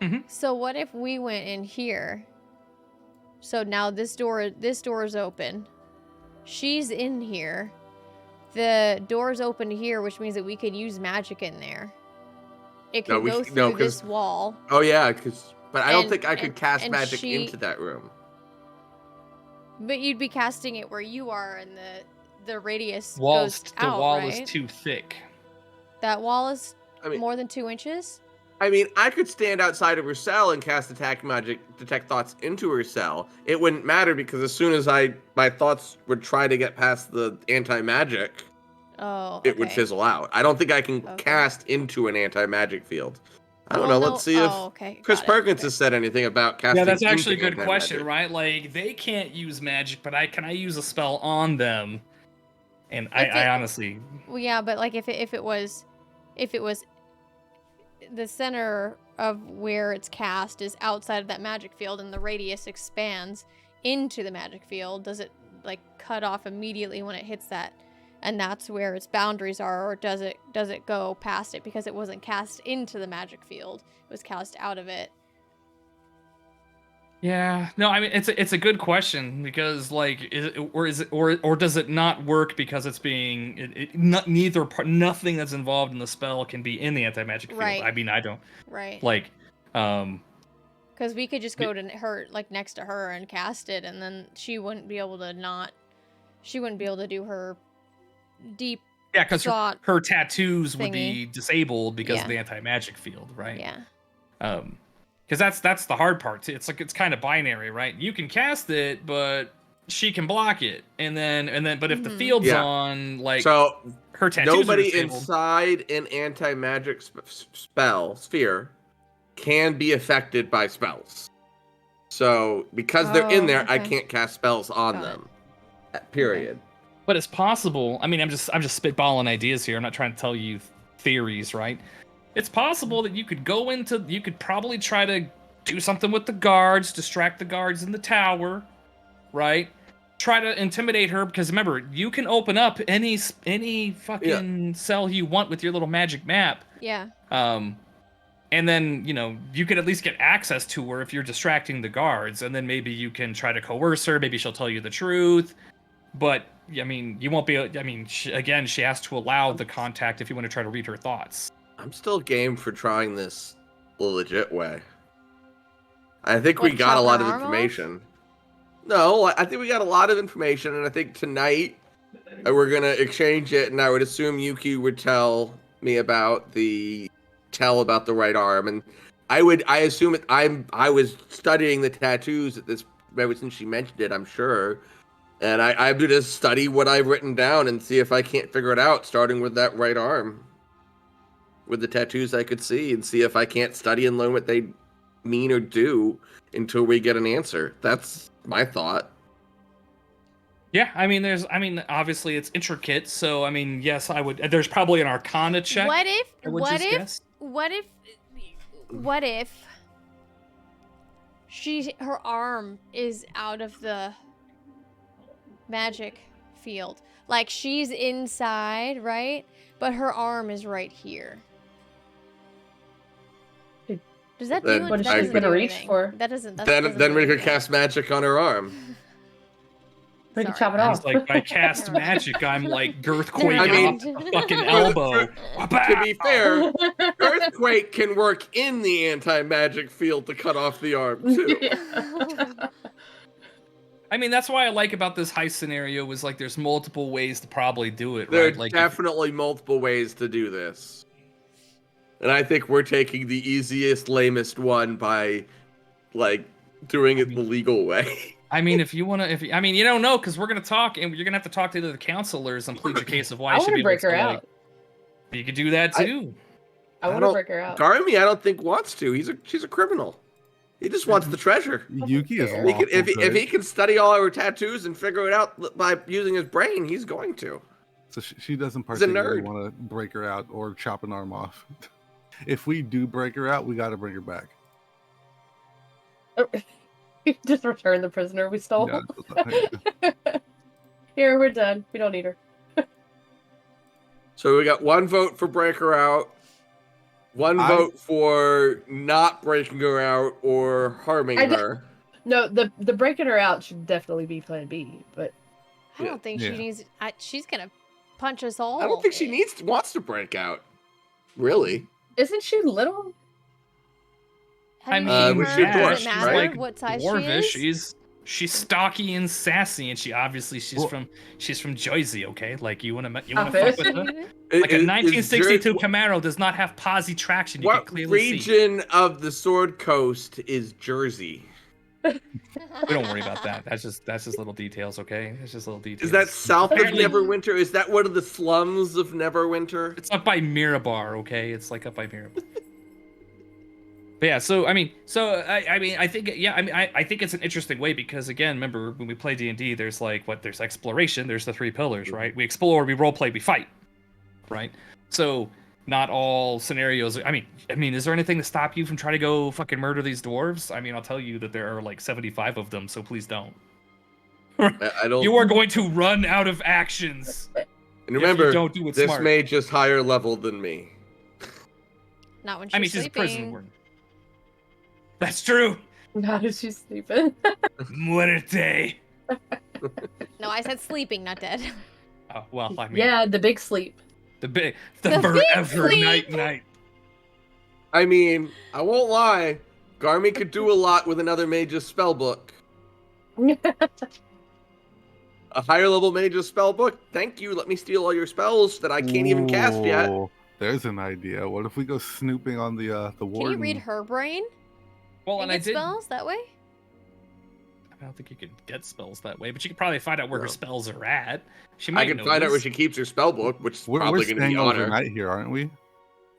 Mhm. So what if we went in here? So now this door is open. She's in here. The door's open here, which means that we could use magic in there. It could go through this wall. Oh yeah, but I don't And- think I could and- cast and magic she- into that room. But you'd be casting it where you are, and the radius The goes out, wall right? is too thick. That wall is I mean, more than 2 inches? I could stand outside of her cell and cast detect thoughts into her cell. It wouldn't matter because as soon as my thoughts would try to get past the anti-magic, Oh, it would okay. fizzle out. I don't think I can Okay. cast into an anti-magic field. I don't Well, know. no- Let's see if okay, Chris got it, Perkins okay. has said anything about casting. Yeah, that's actually a into good question, anti-magic. right? Like, they can't use magic, but can I use a spell on them? And If I it- honestly, Well, yeah, but like if it was the center of where it's cast is outside of that magic field and the radius expands into the magic field, does it like cut off immediately when it hits that, and that's where its boundaries are, or does it go past it because it wasn't cast into the magic field, it was cast out of it? yeah, no, I mean it's a good question because like, or does it not work because it's being nothing that's involved in the spell can be in the anti-magic field. Right. I mean, I don't Right. like, Because we could just go to her, like next to her, and cast it, and then she wouldn't be able to do her deep yeah, because thought her tattoos would be thingy. disabled because of Yeah. the anti-magic field, right? Yeah. Because that's the hard part too. It's like it's kind of binary, right? You can cast it, but she can block it, and then but if the Mhm. field's Yeah. on, like So her tattoos are nobody disabled. inside an anti-magic spell sphere can be affected by spells. So because they're in Oh, there, I okay. can't cast spells on Got it. them. Period. But it's possible. I mean, I'm just spitballing ideas here. I'm not trying to tell you theories, right? It's possible that you could probably try to do something with the guards, distract the guards in the tower, right? Try to intimidate her because remember, you can open up any fucking cell you want with your little magic map. Yeah. And then, you could at least get access to her if you're distracting the guards, and then maybe you can try to coerce her. Maybe she'll tell you the truth. But, I mean, you won't be... I mean, she has to allow the contact if you want to try to read her thoughts. I'm still game for trying this the legit way. I think we What, got a chop lot her of arm off? information. No, I think we got a lot of information, and I think tonight we're gonna exchange it, and I would assume Yuki would tell me about the right arm, and I assume it. I was studying the tattoos at this ever since she mentioned it. I'm sure, and I would just study what I've written down and see if I can't figure it out, starting with that right arm, with the tattoos I could see, and see if I can't study and learn what they mean or do until we get an answer. That's my thought. Yeah, I mean, obviously it's intricate, so, I mean, yes, I would... There's probably an Arcana check. What if? I would What just if? guess. What if? Her arm is out of the magic field. Like she's inside, right? But her arm is right here. Does that do Then it? what is That she doesn't gonna do reach anything. for? That doesn't. That Then doesn't do we could anything. cast magic on her arm. We can Sorry. chop it off. He's like, I cast magic. I'm like Girthquake I mean, off the fucking elbow. To be fair, Earthquake can work in the anti-magic field to cut off the arm too. I mean, that's why I like about this heist scenario is like there's multiple ways to probably do it, There right? are Like definitely multiple ways to do this. And I think we're taking the easiest, lamest one by, like, doing it the legal way. I mean, if you want to, I mean, you don't know because we're gonna talk, and you're gonna have to talk to the counselors and plead your case of why I you should want be to break able her to, out. like, you could do that too. I want to break her out. Garmy, I don't think wants to. She's a criminal. He just wants the treasure. Yuki is fair. lawful If he good. can study all her tattoos and figure it out by using his brain, he's going to. So she doesn't He's a particularly nerd. want to break her out or chop an arm off. If we do break her out, we got to bring her back. Just return the prisoner we stole. Yeah. Here, we're done. We don't need her. So we got one vote for break her out, one vote for not breaking her out or harming her. No, the breaking her out should definitely be Plan B. But I don't think she Yeah. needs. She's gonna punch us all. I don't think she wants to break out. Really? isn't she little? Have you Uh, seen we her? should Does dwarf, it she's matter like what size Dwarvish. she is? She's stocky and sassy, and she's Well- from Jersey. Okay, like you wanna Okay. fuck with her? Like a Is 1962 Jer- Camaro does not have posi traction. You What can clearly see. region of the Sword Coast is Jersey? We don't worry about that. That's just little details, okay? It's just little details. Is that south of Apparently- Neverwinter? Is that one of the slums of Neverwinter? It's up by Mirabar, okay? It's like up by Mirabar. But yeah, I think I think it's an interesting way because again, remember when we play D&D, there's like there's exploration, there's the three pillars, right? We explore, we roleplay, we fight, right? So not all scenarios. I mean, is there anything to stop you from trying to go fucking murder these dwarves? I mean, I'll tell you that there are like 75 of them, so please don't. I don't. You are going to run out of actions. And if you remember, don't do it this smart. mage is higher level than me. Not when she's I mean, she's a sleeping. prison warden. That's true. How is she sleeping? Muerte. No, I said sleeping, not dead. Oh, well, I mean, Yeah, the big sleep. the The forever big night. I mean, I won't lie. Garmy could do a lot with another mage's spellbook. A higher level mage's spellbook? Thank you. Let me steal all your spells that I can't even cast yet. Ooh, There's an idea. What if we go snooping on the Can warden? you read her brain? Well, And and I get did. spells that way? I don't think you could get spells that way, but you could probably find out where her No. spells are at. She I might can know find out where this. she keeps her spellbook, which is We're probably going to be staying on her. overnight here, aren't we?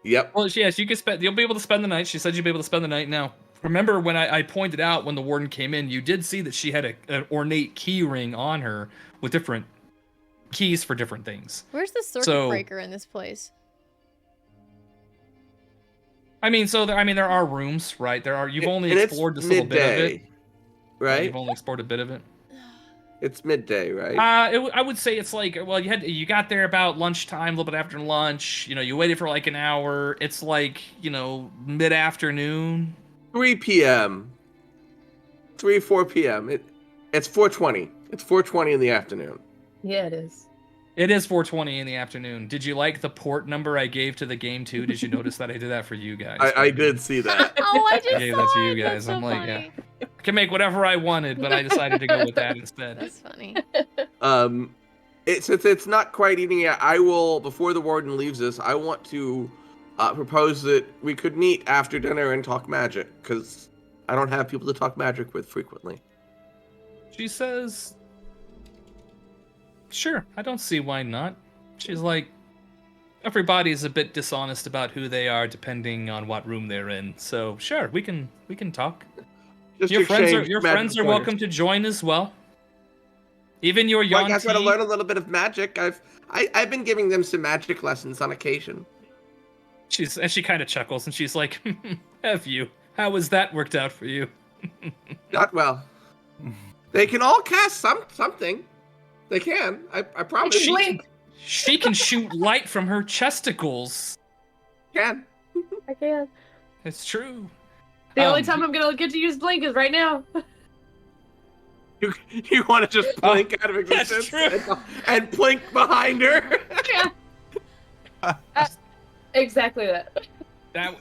Yep. Well, yes, you can spend. You'll be able to spend the night. She said you'd be able to spend the night. Now, remember when I pointed out when the warden came in, you did see that she had an ornate key ring on her with different keys for different things. Where's the circuit So- breaker in this place? I mean, there are rooms, right? There are. You've only And explored it's this little bit of it. midday, right? You've only explored a bit of it. It's midday, right? I would say it's like, well, you got there about lunchtime, a little bit after lunch. You know, you waited for like an hour. It's like, mid-afternoon. 3 p.m. 4 p.m. It's 4:20. It's 4:20 in the afternoon. Yeah, it is. It is 4:20 in the afternoon. Did you like the port number I gave to the game too? Did you notice that I did that for you guys? I did see that. Oh, I just I gave saw that to you it. guys. That's so I'm like, funny. I can make whatever I wanted, but I decided to go with that instead. That's funny. Since it's not quite eating yet, I will, before the warden leaves us, I want to propose that we could meet after dinner and talk magic, because I don't have people to talk magic with frequently. She says, sure, I don't see why not. She's like, everybody's a bit dishonest about who they are depending on what room they're in. So sure, we can talk. Just Your friends exchange magic are pointers. welcome to join as well. Even your Well, I young guess I gotta learn a little bit of magic. I've been giving them some magic lessons on occasion. she kind of chuckles and she's like, have you? How has that worked out for you? Not well. They can all cast something. They can. I promise. She can blink. She can shoot light from her chesticles. Can. I can. It's true. The only Um, time I'm gonna get to use blink is right now. You want to just blink out of that's existence true. and blink behind her? Exactly that.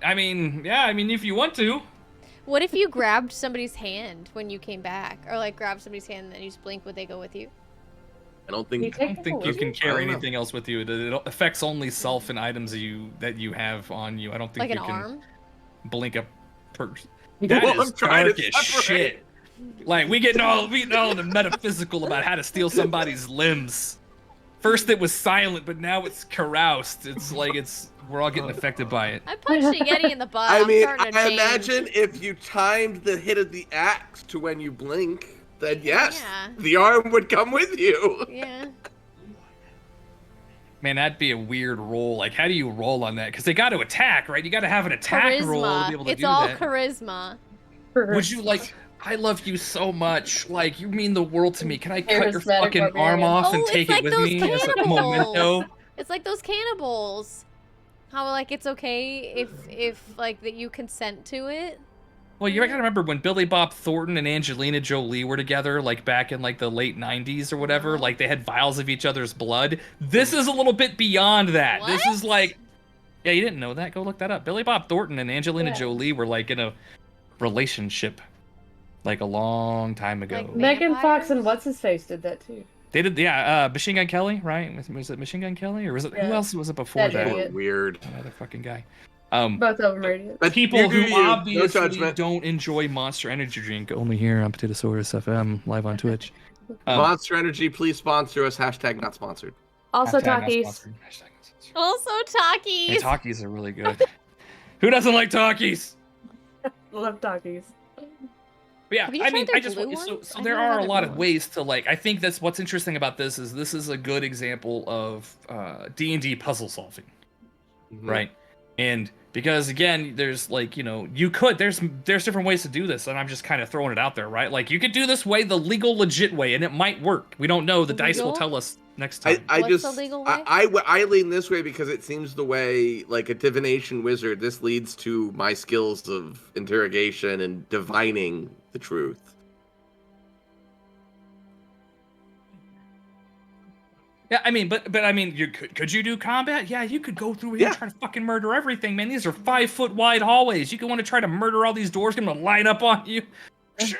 I mean, if you want to. What if you grabbed somebody's hand when you came back, or like grabbed somebody's hand and then you just blink? Would they go with you? I don't You think. take I don't them think with you you? can carry I don't know. anything else with you. It affects only self and items that you have on you. I don't think Like you an can arm? blink a person. That Well, is I'm trying to dark as separate. shit. Like we getting all the metaphysical about how to steal somebody's limbs. First it was silent, but now it's caroused. It's like we're all getting affected by it. I punched a Yeti in the butt. I I'm mean, starting to I change. imagine if you timed the hit of the axe to when you blink, then yes, Yeah. the arm would come with you. Yeah. Man, that'd be a weird roll. Like, how do you roll on that? Because they got to attack, right? You got to have an attack roll to be able to It's do all that. charisma. Would you like? I love you so much. Like, you mean the world to me. Can I cut your Charismatic fucking arm barbarian. off and Oh, take it's like it with those me as a cannibals. memento? It's like those cannibals. How like it's okay if like that you consent to it. Well, you gotta remember when Billy Bob Thornton and Angelina Jolie were together, like back in like the late '90s or whatever. Like they had vials of each other's blood. This is a little bit beyond that. This is What? like, yeah, you didn't know that? Go look that up. Billy Bob Thornton and Angelina Yeah. Jolie were like in a relationship, like a long time ago. Like Megan Fox and Vampires? what's his face did that too. They did, Machine Gun Kelly, right? Was it Machine Gun Kelly, or was it who Yeah. else was it before That that? idiot. Weird. Another fucking guy. Both of them are idiots. But People you do who you. No obviously judgment. don't enjoy Monster Energy drink only here on Potatosaurus FM live on Twitch. Monster Energy, please sponsor us. Hashtag not sponsored. Also Hashtag not Takis. sponsored. Hashtag not sponsored. Also Takis. Hey, Takis are really good. Who doesn't like Takis? Love Takis. But yeah, Have you I mean, tried I their just blue so ones? so I've there never are had a their lot blue of ones. ways to like. I think that's what's interesting about this is a good example of D&D puzzle solving, Mhm. right? And because again, there's like there's different ways to do this, and I'm just kind of throwing it out there, right? Like you could do this way, the legal, legit way, and it might work. We don't know. The dice will Legal? tell us next I, time. I What's just the legal way? I lean this way because it seems the way like a divination wizard. This leads to my skills of interrogation and divining the truth. Yeah, I mean, but I mean, could you do combat? Yeah, you could go through here Yeah. and try to fucking murder everything, man. These are 5-foot wide hallways. You could want to try to murder all these doors, get them to line up on you. Sure.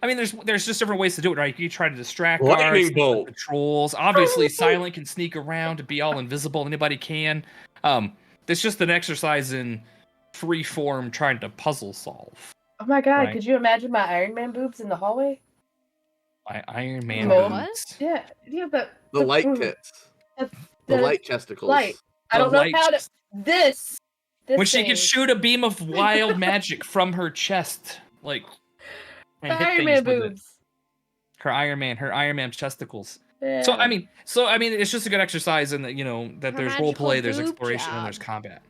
I mean, there's just different ways to do it, right? You try to distract Lightning guards, bolt. patrols. Obviously, Silent can sneak around to be all invisible. Anybody can. It's just an exercise in free form trying to puzzle solve. Oh my god, Right. could you imagine my Iron Man boobs in the hallway? My Iron Man What? boots. Yeah, but The light tits. The the light chesticles. light. I The don't know light how to chest- this When she thing. could shoot a beam of wild magic from her chest, like and The hit Iron things Man with it. boobs. Her Iron Man testicles. Yeah. So I mean, it's just a good exercise in that that Her there's role magical play, there's boob exploration, and job. there's combat.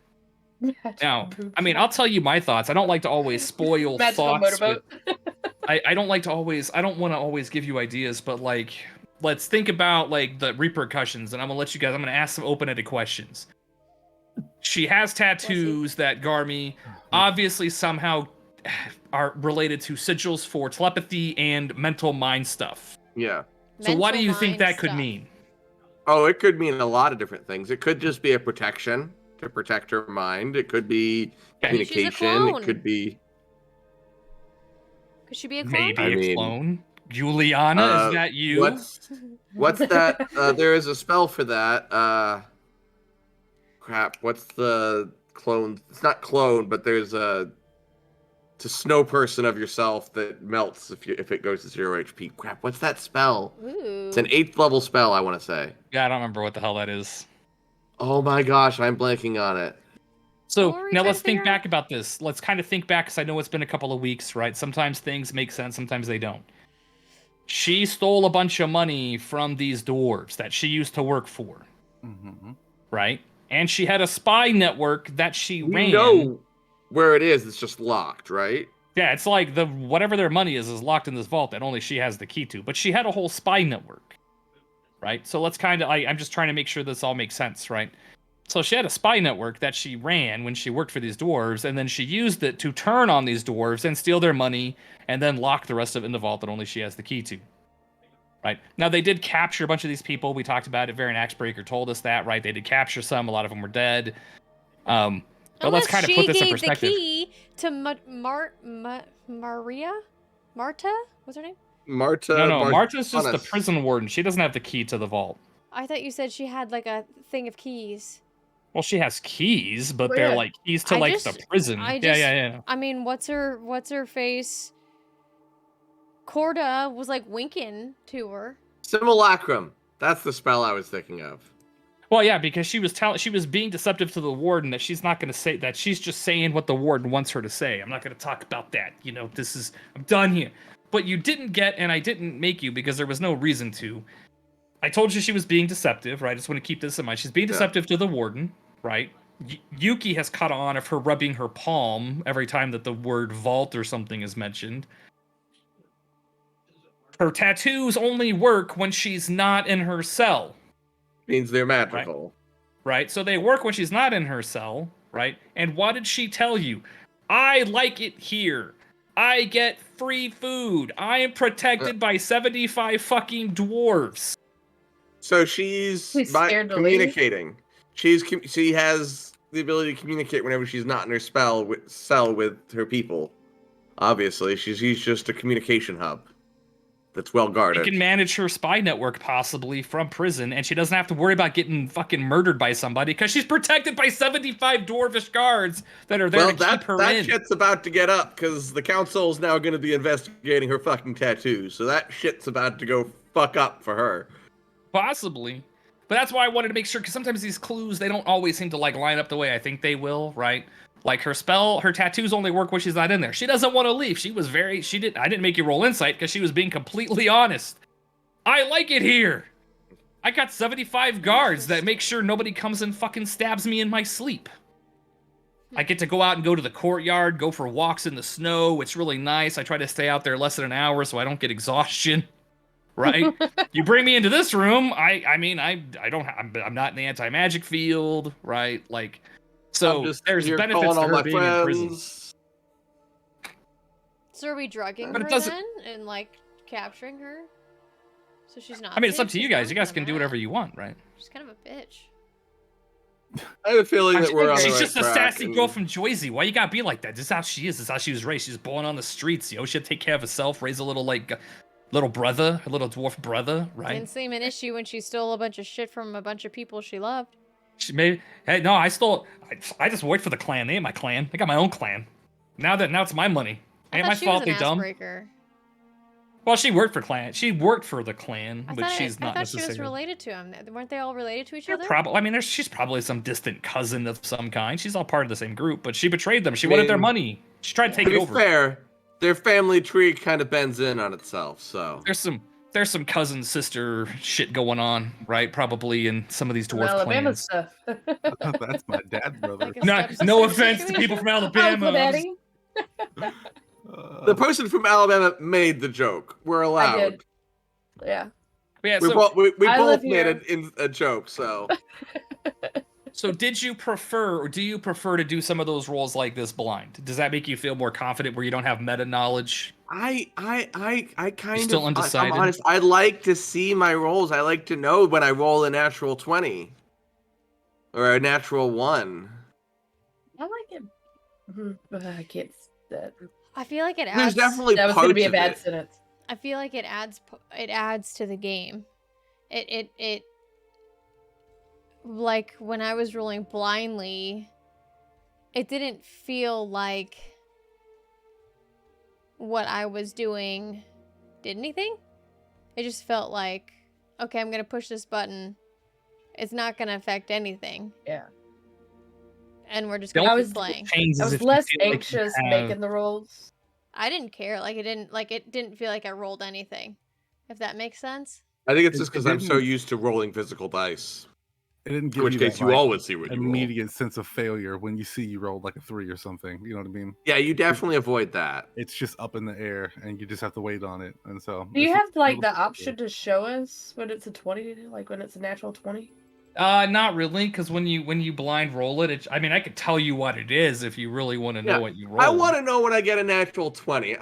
Magical Now, boob I mean, job. I'll tell you my thoughts. I don't like to always spoil Magical thoughts. motorboat. I don't like to always. I don't want to always give you ideas, but like, let's think about like the repercussions, and I'm gonna let you guys. I'm gonna ask some open-ended questions. She has tattoos that Garmy obviously somehow are related to sigils for telepathy and mental mind stuff. Yeah. So what do Mental you think mind that could stuff. mean? Oh, it could mean a lot of different things. It could just be a protection to protect her mind. It could be Okay. Maybe she's a communication. It clone. could be Could she be a clone? Maybe I a mean, clone. Juliana, is that you? what's that? There is a spell for that. Crap. What's the clone? It's not clone, but there's a to snow person of yourself that melts if it goes to 0 HP. Crap. What's that spell? Ooh. It's an 8th level spell. I want to say. Yeah, I don't remember what the hell that is. Oh my gosh, I'm blanking on it. So What were we now trying let's to think figure out? back about this. Let's kind of think back because I know it's been a couple of weeks, right? Sometimes things make sense, sometimes they don't. She stole a bunch of money from these dwarves that she used to work for, Mm-hmm. right? And she had a spy network that she We ran. know where it is. It's just locked, right? Yeah, it's like the whatever their money is locked in this vault that only she has the key to. But she had a whole spy network, right? So let's kind of I'm just trying to make sure this all makes sense, right? So she had a spy network that she ran when she worked for these dwarves, and then she used it to turn on these dwarves and steal their money, and then lock the rest of it in the vault that only she has the key to. Right. Now, they did capture a bunch of these people. We talked about it. Varian Axebreaker told us that, right? They did capture some. A lot of them were dead. But let's kind of put this in perspective. She gave the key to Maria? Marta? What's her name? Marta. No, Marta's just the prison warden. She doesn't have the key to the vault. I thought you said she had like a thing of keys. Well, she has keys, but they're like keys to the prison. Yeah. I mean, what's her face? Corda was like winking to her. Simulacrum. That's the spell I was thinking of. Well, yeah, because she was being deceptive to the warden that she's not going to say that. She's just saying what the warden wants her to say. I'm not going to talk about that. I'm done here. But you didn't get, and I didn't make you because there was no reason to. I told you she was being deceptive, right? I just want to keep this in mind. She's being deceptive to the warden, right? Yuki has caught on of her rubbing her palm every time that the word vault or something is mentioned. Her tattoos only work when she's not in her cell. Means they're magical. Right? So they work when she's not in her cell, right? And what did she tell you? I like it here. I get free food. I am protected by 75 fucking dwarves. So she's communicating. She has the ability to communicate whenever she's not in her cell with her people. Obviously, she's just a communication hub that's well guarded. She can manage her spy network possibly from prison, and she doesn't have to worry about getting fucking murdered by somebody because she's protected by 75 dwarvish guards that are there to keep her in. That shit's about to get up because the council is now going to be investigating her fucking tattoos. So that shit's about to go fuck up for her. Possibly. But that's why I wanted to make sure, because sometimes these clues, they don't always seem to line up the way I think they will, right? Like her tattoos only work when she's not in there. She doesn't want to leave. I didn't make you roll insight because she was being completely honest. I like it here. I got 75 guards that make sure nobody comes and fucking stabs me in my sleep. I get to go out and go to the courtyard, go for walks in the snow. It's really nice. I try to stay out there less than an hour so I don't get exhaustion. Right? You bring me into this room, I'm not in the anti-magic field, right? Like, so there's benefits to her being in prison. So are we drugging her then and like capturing her? So she's not. I mean, it's up to you guys. You guys can do whatever you want, right? She's kind of a bitch. I have a feeling that we're on the She's right just a track sassy girl from Jersey. Why you gotta be like that? This is how she is. This is how she was raised. She's born on the streets. She'll take care of herself, raise a little little brother, a little dwarf brother, right? Didn't seem an issue when she stole a bunch of shit from a bunch of people she loved. I just worked for the clan. They ain't my clan. I got my own clan. Now it's my money. Ain't my fault they dumb. Well, she worked for clan. She worked for the clan, but she's not necessarily. I thought she was related to him. Weren't they all related to each other? She's probably some distant cousin of some kind. She's all part of the same group, but she betrayed them. She wanted their money. She tried to take it over. To be fair, their family tree kind of bends in on itself, so there's some cousin sister shit going on, right? Probably in some of these dwarf Alabama clans. stuff. That's my dad's brother. No offense to people from Alabama. The person from Alabama made the joke. We're allowed. I did. Yeah. Yeah. We both made a joke, so. So did you prefer, or do you prefer to do some of those roles like this blind? Does that make you feel more confident where you don't have meta knowledge? I kind of still undecided? I'm honest. I like to see my rolls. I like to know when I roll a natural 20 or a natural 1. I like it. I can't. I feel like it adds. There's definitely That was parts going to be a of bad it. sentence. I feel like it adds to the game. It like when I was rolling blindly, it didn't feel like what I was doing did anything. It just felt like, okay, I'm gonna push this button. It's not gonna affect anything. Yeah. And we're just gonna keep playing. I was less anxious making the rolls. I didn't care. It didn't feel like I rolled anything. If that makes sense. I think it's just because I'm so used to rolling physical dice. It didn't give In which you case, that, you always see what you roll. immediate sense of failure when you see you rolled like a 3 or something. You know what I mean? Yeah, you definitely avoid that. It's just up in the air, and you just have to wait on it. And so, Do you have like the option to show us when it's a 20, like when it's a natural 20? Not really, because when you blind roll it, I mean, I could tell you what it is if you really want to know Yeah, what you roll. I want to know when I get a natural 20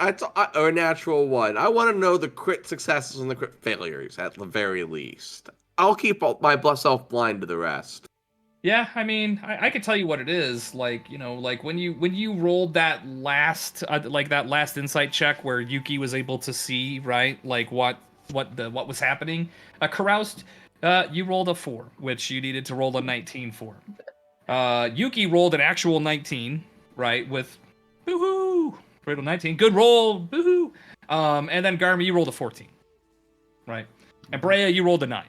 or a natural 1. I want to know the crit successes and the crit failures at the very least. I'll keep myself blind to the rest. Yeah, I mean, I could tell you what it is. Like, like when you rolled that last that last insight check where Yuki was able to see, right, like what was happening. Caroused, you rolled a 4, which you needed to roll a 19 for. Yuki rolled an actual 19, right, with woohoo, rolled a 19, good roll, woohoo. And then Garmy, you rolled a 14, right, and Brea, you rolled a 9.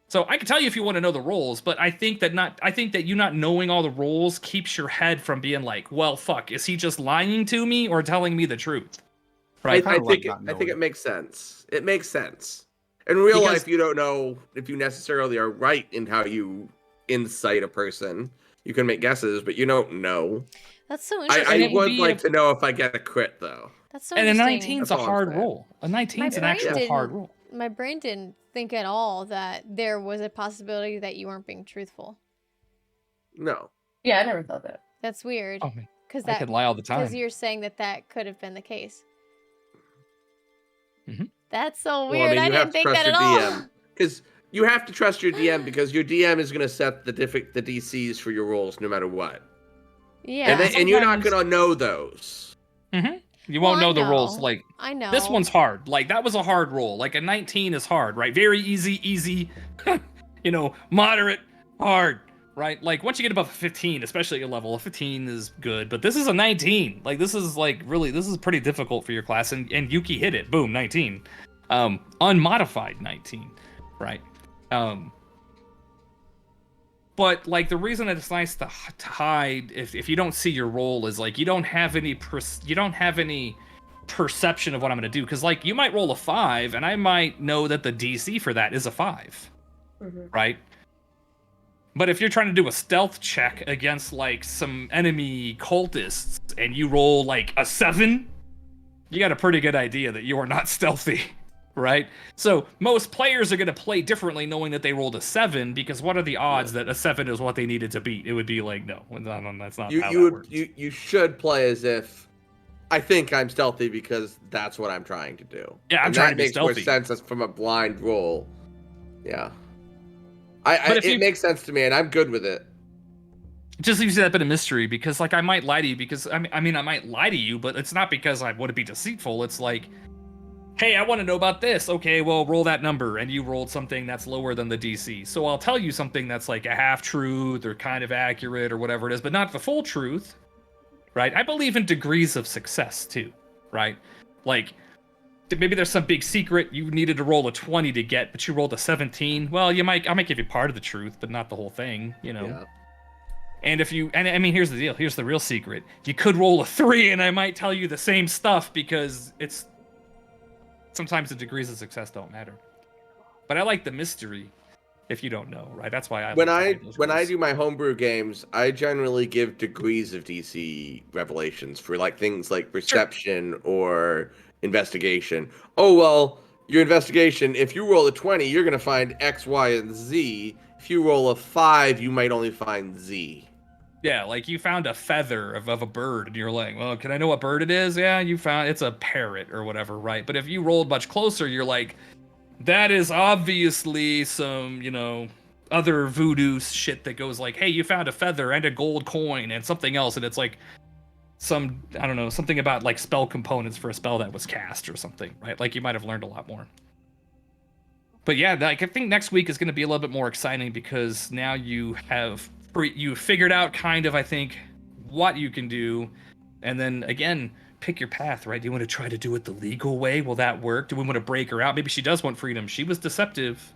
So I can tell you if you want to know the rolls, but I think that you not knowing all the rolls keeps your head from being like, well, fuck, is he just lying to me or telling me the truth? Right? I think it makes sense. It makes sense. In real life, you don't know if you necessarily are right in how you insight a person. You can make guesses, but you don't know. That's so interesting. I would like to know if I get a crit, though. That's so and interesting. a 19's a hard roll. A 19's an actual hard roll. My brain didn't think at all that there was a possibility that you weren't being truthful. No. Yeah, I never thought that. That's weird. Oh, man. Because I could lie all the time. Because you're saying that could have been the case. Mm-hmm. That's so weird. Well, I didn't think that at all. Because you have to trust your DM because your DM is going to set the DCs for your rolls no matter what. Yeah. And you're not going to know those. Mm-hmm. You won't know the rolls. Like, I know. This one's hard. Like, that was a hard roll. Like, a 19 is hard, right? Very easy, moderate, hard, right? Like, once you get above 15, especially at your level, a 15 is good. But this is a 19. Like, this is, this is pretty difficult for your class. And Yuki hit it. Boom, 19. Unmodified 19, right? But, like, the reason that it's nice to hide if you don't see your roll is, like, you don't have any perception of what I'm going to do. Because, like, you might roll a 5, and I might know that the DC for that is a 5, right? But if you're trying to do a stealth check against, like, some enemy cultists, and you roll, like, a 7, you got a pretty good idea that you are not stealthy. Right? So most players are going to play differently knowing that they rolled a 7 because what are the odds that a 7 is what they needed to beat? It would be like, no, that's not how that works. You should play as if I think I'm stealthy because that's what I'm trying to do. Yeah, I'm trying to be stealthy. That makes more sense from a blind roll. Yeah. It makes sense to me and I'm good with it. It just leaves you that bit of mystery because like I might lie to you because I mean I might lie to you, but it's not because I want to be deceitful. It's like, hey, I want to know about this. Okay, well, roll that number. And you rolled something that's lower than the DC. So I'll tell you something that's like a half-truth or kind of accurate or whatever it is, but not the full truth, right? I believe in degrees of success, too, right? Like, maybe there's some big secret you needed to roll a 20 to get, but you rolled a 17. Well, I might give you part of the truth, but not the whole thing, Yeah. And I mean, here's the deal. Here's the real secret. You could roll a 3, and I might tell you the same stuff because sometimes the degrees of success don't matter. But I like the mystery if you don't know, right? That's why when I do my homebrew games, I generally give degrees of DC revelations for like things like perception or investigation. Oh, well, your investigation, if you roll a 20, you're going to find X, Y, and Z. If you roll a 5, you might only find Z. Yeah, like you found a feather of a bird, and you're like, well, can I know what bird it is? Yeah, you found it's a parrot or whatever, right? But if you rolled much closer, you're like, that is obviously some, other voodoo shit that goes like, hey, you found a feather and a gold coin and something else, and it's like something about like spell components for a spell that was cast or something, right? Like you might have learned a lot more. But yeah, like I think next week is going to be a little bit more exciting because now you figured out kind of, I think, what you can do. And then, again, pick your path, right? Do you want to try to do it the legal way? Will that work? Do we want to break her out? Maybe she does want freedom. She was deceptive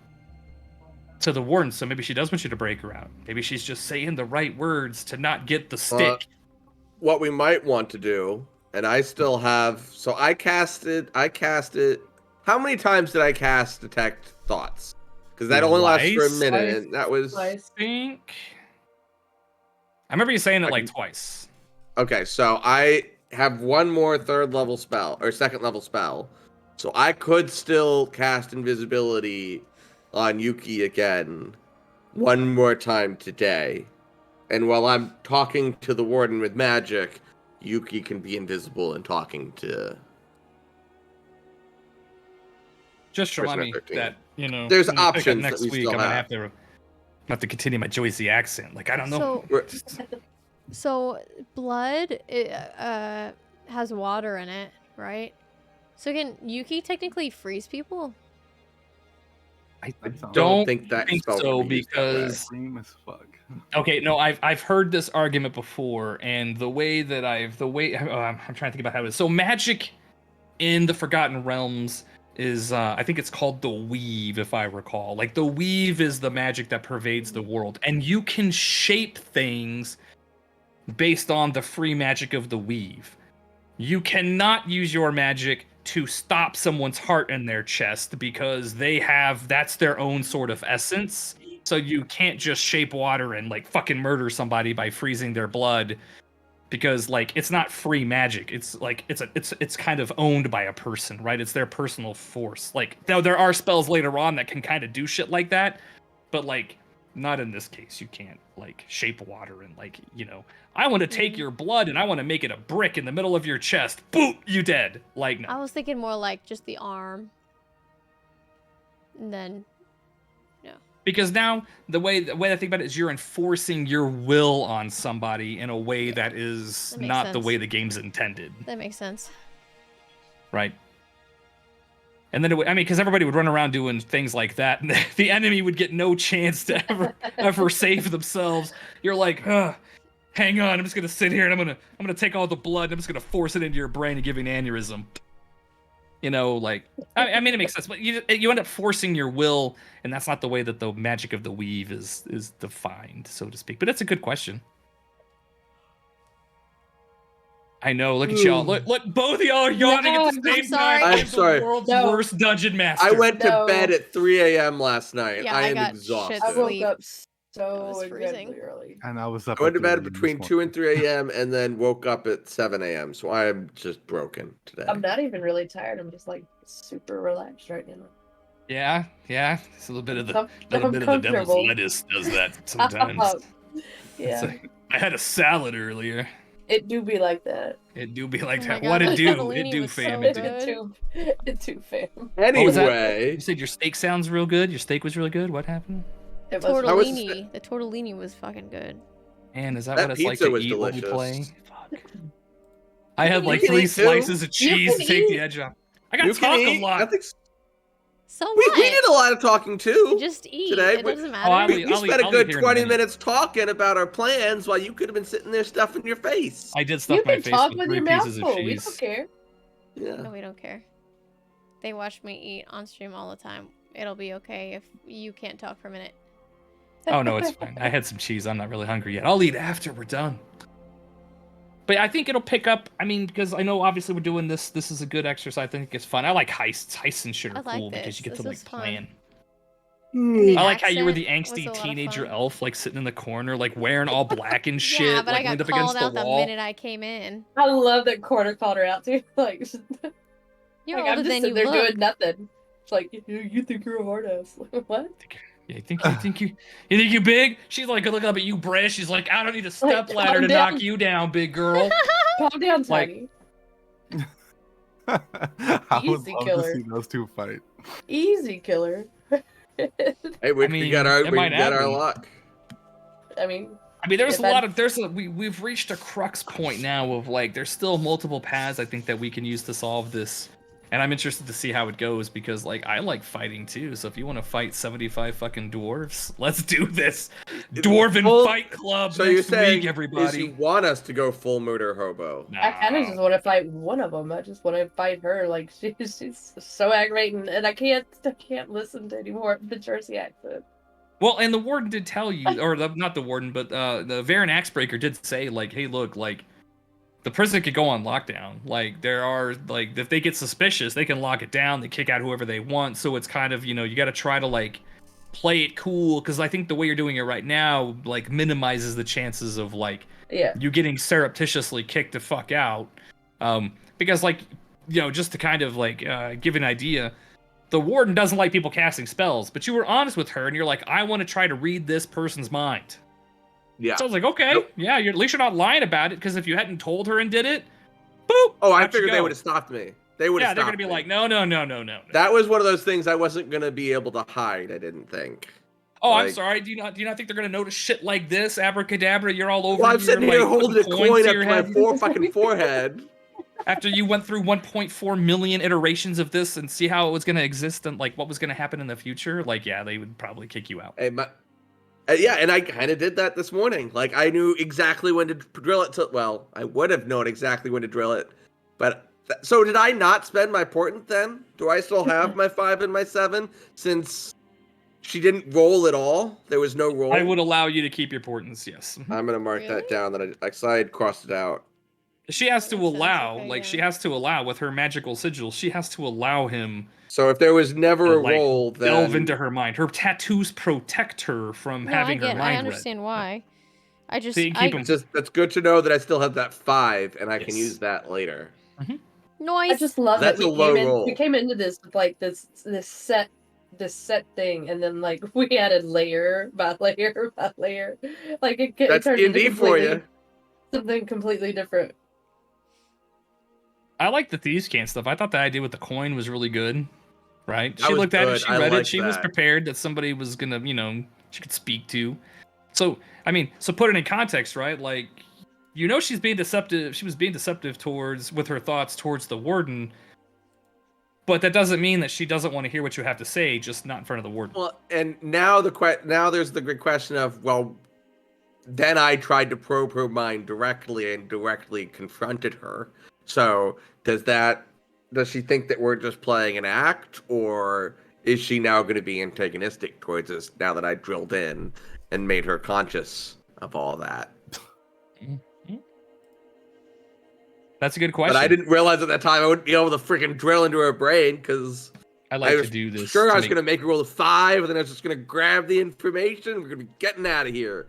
to the warden, so maybe she does want you to break her out. Maybe she's just saying the right words to not get the stick. What we might want to do, and I still have... So I cast it... How many times did I cast Detect Thoughts? Because that only lasts for a minute, and that was... I remember you saying it like twice. Okay, so I have one more second level spell. So I could still cast invisibility on Yuki again one more time today. And while I'm talking to the warden with magic, Yuki can be invisible and talking to... Just remind me Prisoner 13. that, There's when we pick up options next that we week, still I'm gonna have. have to continue my Joycey accent. Like, I don't know. So blood has water in it, right? So can Yuki technically freeze people? I sounds- don't think that think spell so can be used that way. because Extreme as fuck. okay, no, I've heard this argument before, and the way I'm trying to think about how it is. So magic in the Forgotten Realms is I think it's called the weave, if I recall. Like the weave is the magic that pervades the world, and you can shape things based on the free magic of the weave. You cannot use your magic to stop someone's heart in their chest because that's their own sort of essence. So you can't just shape water and like fucking murder somebody by freezing their blood because like it's not free magic. It's like it's kind of owned by a person, right? It's their personal force. Like now there are spells later on that can kind of do shit like that, but like not in this case. You can't like shape water and like, I want to take your blood and I want to make it a brick in the middle of your chest. Boop, you dead. Like no. I was thinking more like just the arm. And then Because now the way I think about it is you're enforcing your will on somebody in a way that is That makes not the sense. way the game's intended, that makes sense. right? And then because everybody would run around doing things like that, and the enemy would get no chance to ever save themselves. You're like, hang on, I'm just gonna sit here and I'm gonna take all the blood and I'm just gonna force it into your brain and give you an aneurysm. Like I mean, it makes sense, but you end up forcing your will, and that's not the way that the magic of the weave is defined, so to speak. But it's a good question. I know. Look at y'all. Look, both of y'all are yawning at the No, same sorry. time. I'm sorry. The world's No. worst dungeon master. I went to No. bed at 3 a.m. last night. Yeah, I I am got exhausted. shit I woke Sleep. up It so was freezing. incredibly early. And I was up. I went to at bed 3 a.m. between this 2 and morning. 3 a.m. and then woke up at 7 a.m. So I am just broken today. I'm not even really tired. I'm just like super relaxed right now. Yeah. It's a little bit of the I'm devil's comfortable. lettuce does that sometimes. Yeah, It's like, I had a salad earlier. it do be like that. It do be like Oh that. my What God, it the do? It cannellini do, was so fam. good. It do. It do, fam. What was that? Anyway, You said your steak sounds real good. Your steak was really good. What happened? It was How was the Tortellini. The tortellini was fucking good. Man, is that That what it's like pizza to was eat while we delicious. play? Fuck. I had like You can 3 eat too. slices of You cheese can to take the eat. edge off. I got you to can talk eat. a lot. Nothing's- So We what? did a lot of talking too. Just eat. today, It but- doesn't I'll matter. eat- We spent a I'll good eat here in a 20 minute. minutes talking about our plans while you could have been sitting there stuffing your face. I did stuff You my can face talk with with 3 your mouth pieces of full. We cheese. don't care. Yeah. No, we don't care. They watch me eat on stream all the time. It'll be okay if you can't talk for a minute. Oh no, it's fine. I had some cheese. I'm not really hungry yet. I'll eat after we're done. But I think it'll pick up. I mean, because I know obviously we're doing this. This is a good exercise. I think it's fun. I like heists. Heists and shit are I like cool because this. you get to This like is fun. plan. The I like how you were the accent was angsty a lot of teenager fun. elf, like sitting in the corner, like wearing all black and shit, Yeah, but like I leaned got up against called out the the wall. minute I came in. I love that Corner called her out too. Like, You're like I'm older just than sitting you there look. doing nothing. It's like you think you're a hard ass. What? Yeah, you think you big? She's like looking up at you, Brish. She's like, I don't need a step Like, ladder calm to down. knock you down, big girl. Calm down, Like- Tiny. I would Easy love killer. to see those two fight. Easy killer. Hey, we mean, got our it might happen. luck. I mean, There's If a I- lot of we've reached a crux point now of like there's still multiple paths I think that we can use to solve this. And I'm interested to see how it goes because like I like fighting too. So if you want to fight 75 fucking dwarves, let's do this. Dwarven Well, Fight Club So you're next saying week, is everybody. you want us to go full murder hobo? I kind of Nah. just want to fight one of them. I just want to fight her. Like she's so aggravating, and I can't listen to any more of the Jersey accent. Well, and the warden did tell you, or not the warden, but the Varen Axebreaker did say, like, hey, look, like, the prison could go on lockdown. Like, there are, like, if they get suspicious, they can lock it down. They kick out whoever they want. So it's kind of, you got to try to, like, play it cool. Because I think the way you're doing it right now, like, minimizes the chances of, like, Yeah. you getting surreptitiously kicked the fuck out. Because, like, just to kind of, like, give an idea, the warden doesn't like people casting spells, but you were honest with her, and you're like, I want to try to read this person's mind. Yeah. So I was like, okay, Nope. yeah, at least you're not lying about it, because if you hadn't told her and did it, boop. Oh, I out you figured they go. would have stopped me. They would have Yeah, they're stopped gonna be me. like, no. That was one of those things I wasn't gonna be able to hide. I didn't think. Oh, I'm Like- sorry. Do you not think they're gonna notice shit like this? Abracadabra, you're all over. Well, I'm here, sitting here like, holding a putting coin coins up to your to my head. fucking forehead. After you went through 1.4 million iterations of this and see how it was gonna exist and like what was gonna happen in the future, like yeah, they would probably kick you out. Hey, yeah, and I kind of did that this morning. Like, I knew exactly when to drill it. Well, I would have known exactly when to drill it. But, so did I not spend my portent then? Do I still have my 5 and my 7? Since she didn't roll at all? There was no roll? I would allow you to keep your portents, yes. I'm going to mark Really? that down. That I had crossed it out. She has to That makes sense, allow, okay, like, yeah. she has to allow with her magical sigil, she has to allow him So if there was never to, a like, roll, then... delve into her mind. Her tattoos protect her from No, having her mind I read. understand why. I just, So you keep 'em- That's good to know that I still have that 5, and I can Yes. use that later. I just love That's that a low roll. we came into this with like this set thing, and then like we added layer by layer by layer. Like it That's turned into D&D for you. something completely different. I like the Thieves' Cant stuff. I thought the idea with the coin was really good. Right? That She was looked at it, good. she I read it, liked she was that. prepared that somebody was gonna, she could speak to. So, I mean, so put it in context, right? Like, she's being deceptive. She was being deceptive with her thoughts towards the warden. But that doesn't mean that she doesn't want to hear what you have to say, just not in front of the warden. Well, and now there's the good question of, well, then I tried to probe her mind directly and directly confronted her. So does she think that we're just playing an act, or is she now going to be antagonistic towards us now that I drilled in and made her conscious of all that? That's a good question. But I didn't realize at that time I wouldn't be able to freaking drill into her brain, because I like to do this. Sure, I was going to make her roll a 5, and then I was just going to grab the information. We're going to be getting out of here.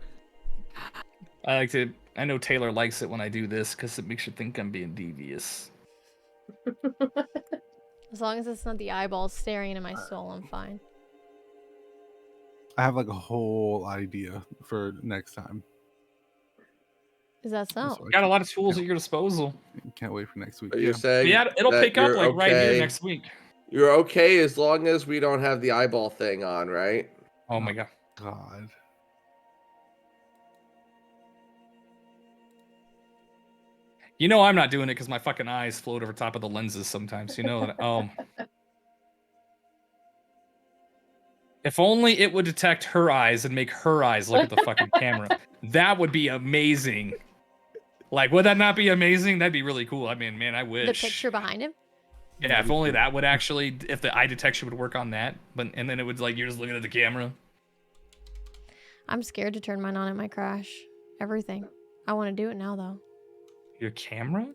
I know Taylor likes it when I do this because it makes her think I'm being devious. as long as it's not the eyeballs staring into my soul, I'm fine. I have like a whole idea for next time. Is that so? So I Got a lot of tools at your disposal. can't wait for next week. But you're saying Yeah, it'll that pick up you're like right here okay- next week. You're okay as long as we don't have the eyeball thing on, right? Oh my god. God. I'm not doing it because my fucking eyes float over top of the lenses sometimes. You know that. If only it would detect her eyes and make her eyes look at the fucking camera. That would be amazing. Like, would that not be amazing? That'd be really cool. I mean, man, I wish. The picture behind him? Yeah, if only that would actually, if the eye detection would work on that, and then it would like you're just looking at the camera. I'm scared to turn mine on at my crash. Everything. I want to do it now, though. Your camera?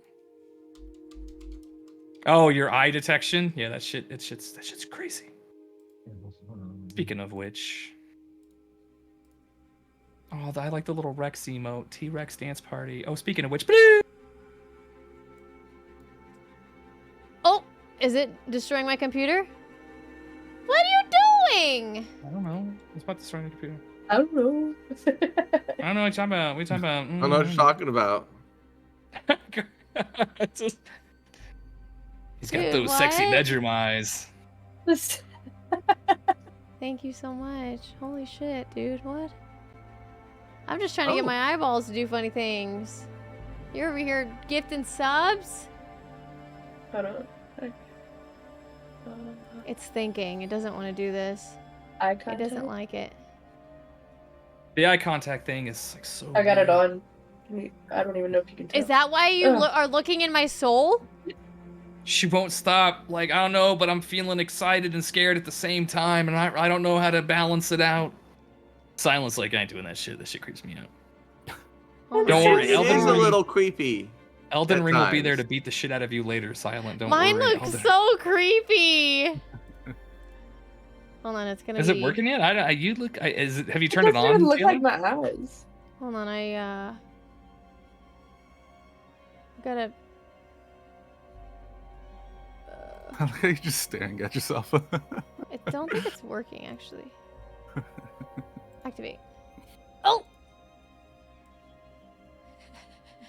Oh, your eye detection? Yeah, that shit's crazy. Speaking of which, I like the little Rex emote. T-Rex dance party. Oh, speaking of which, Oh, is it destroying my computer? What are you doing? I don't know. It's about to destroy the computer. I don't know. I don't know what you're talking about. What are you talking about? I don't know what you're talking about. He's got Dude, those sexy what? bedroom eyes. Thank you so much. Holy shit, dude. What? I'm just trying to get Oh. my eyeballs to do funny things. You're over here gifting subs? Hold on. It's thinking. It doesn't want to do this. Eye It contact. doesn't like it. The eye contact thing is like so. I got it weird. on. I don't even know if you can tell. Is that why you Ugh. are looking in my soul? She won't stop. Like, I don't know, but I'm feeling excited and scared at the same time, and I don't know how to balance it out. Silence, like, I ain't doing that shit. That shit creeps me out. Oh Don't my worry, It God. Elden is a Ring- little creepy. Elden At Ring will be there times. to beat the shit out of you later, Silent. Don't Mine worry. looks Elden- so creepy. Hold on, it's gonna Is be... it working yet? Have you It turned it doesn't on? even look Taylor? like my eyes. Hold on, I gotta... I like how you're just staring at yourself. I don't think it's working actually. Activate. Oh!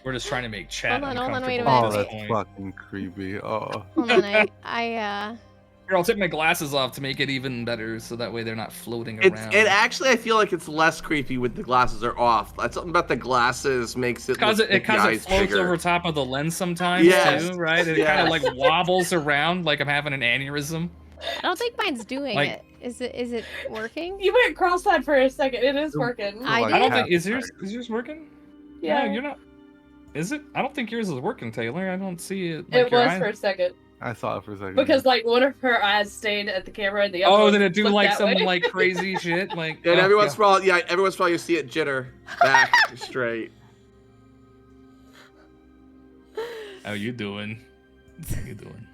We're just trying to make chat Hold on, wait a uncomfortable minute, at Oh, this that's point. fucking creepy. Oh. Hold on, Here, I'll take my glasses off to make it even better, so that way they're not floating around. It actually, I feel like it's less creepy with the glasses are off. That's something about the glasses makes it Because look it like the eyes floats bigger. over top of the lens sometimes Yes. too, right? And it kind of like wobbles around like I'm having an aneurysm. I don't think mine's doing Like- it. Is it working? You went cross-eyed for a second. It is working. I Like I don't half think is the yours time. working? Yeah. No, you're not. Is it? I don't think yours is working, Taylor. I don't see it. Like It your was eye- for a second. I saw it for a second. Because like one of her eyes stayed at the camera and the other Oh, one did it do looked like that some way. like crazy shit? Like And oh, every once God. in a while, every once in a while you see it jitter back straight. How you doing? How you doing?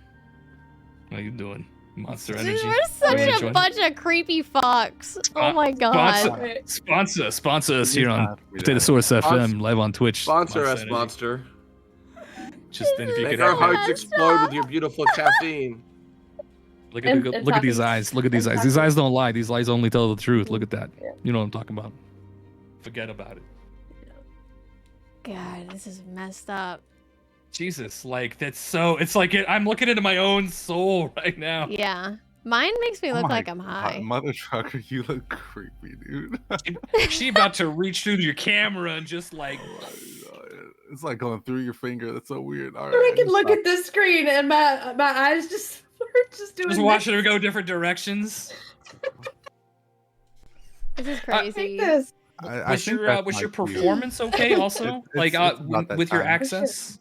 How you doing? Monster Dude, energy. we're such Which a one? bunch of creepy fucks. Oh my god. Wait, Sponsor us here on Potato Potatosaurus Sponsor- FM live on Twitch. Sponsor us, Energy. monster. Just then, if you Make could our have hearts Stop. explode with your beautiful caffeine. look at look at these talking- eyes. Look at these and eyes. These talking- eyes don't lie. These eyes only tell the truth. Look at that. Yeah. You know what I'm talking about. Forget about it. God, this is messed up. Jesus, like that's so. It's like I'm looking into my own soul right now. Yeah. Mine makes me Oh look my like I'm high. Mother trucker, you look creepy, dude. She about to reach through your camera and just like. It's like going through your finger. That's so weird. All I right. can look at this screen and my eyes just are just doing Just watching her go different directions. This is like crazy. this. I Was think your that's was my your cue. performance okay? Also, It's like about that with your time. access.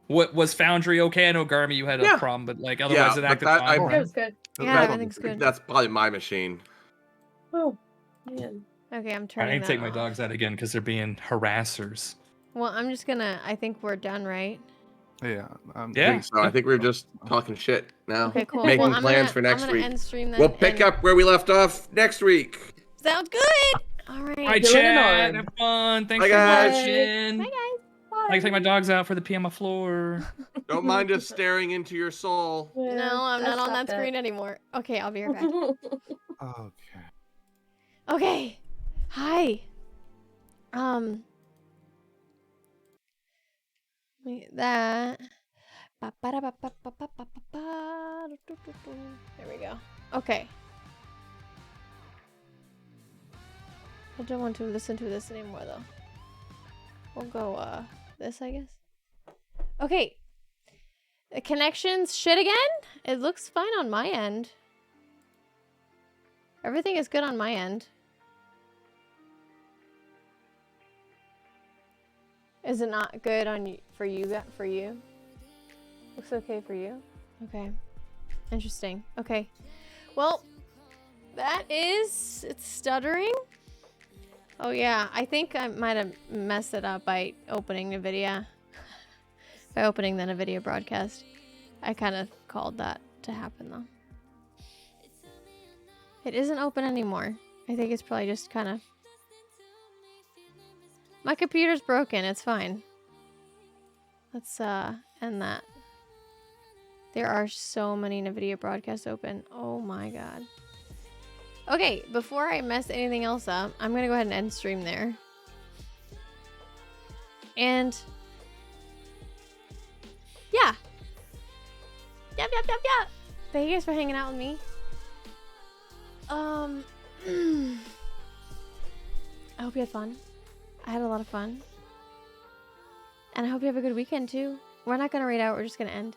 What was Foundry okay? I know Garmy, you had a Yeah. problem, but like otherwise it but acted that- fine. I- right? That was good. Yeah, That- everything's good. That's probably my machine. Oh man. Okay, I'm I turning need to that take my off. dogs out again because they're being harassers. Well, I'm just gonna. I think we're done, right? Yeah. Yeah. So I think we're just talking shit now. Okay, cool. Making well, I'm plans gonna, for next I'm gonna week. end stream then. We'll pick and- up where we left off next week. Sounds good. All right. All right, Doing it chat. on. Have fun. Thanks Bye, for guys. watching. Bye, guys. I can take my dogs out for the pee on my floor. Don't mind us staring into your soul. No, I'm not on that screen anymore. Okay, I'll be right back. Okay. Okay. Hi. That. There we go. Okay. I don't want to listen to this anymore though. We'll go this I guess. Okay. The connection's shit again? It looks fine on my end. Everything is good on my end. Is it not good on you for you? For you? Looks okay for you. Okay. Interesting. Okay. Well, that is it's stuttering. Oh yeah, I think I might have messed it up by opening the video. By opening then a video broadcast. I kind of called that to happen though. It isn't open anymore. I think it's probably just kind of... My computer's broken. It's fine. Let's end that. There are so many NVIDIA broadcasts open. Oh my god. Okay, before I mess anything else up, I'm gonna go ahead and end stream there. And... yeah. Yep. Thank you guys for hanging out with me. I hope you had fun. I had a lot of fun. And I hope you have a good weekend too. We're not gonna raid out, we're just gonna end.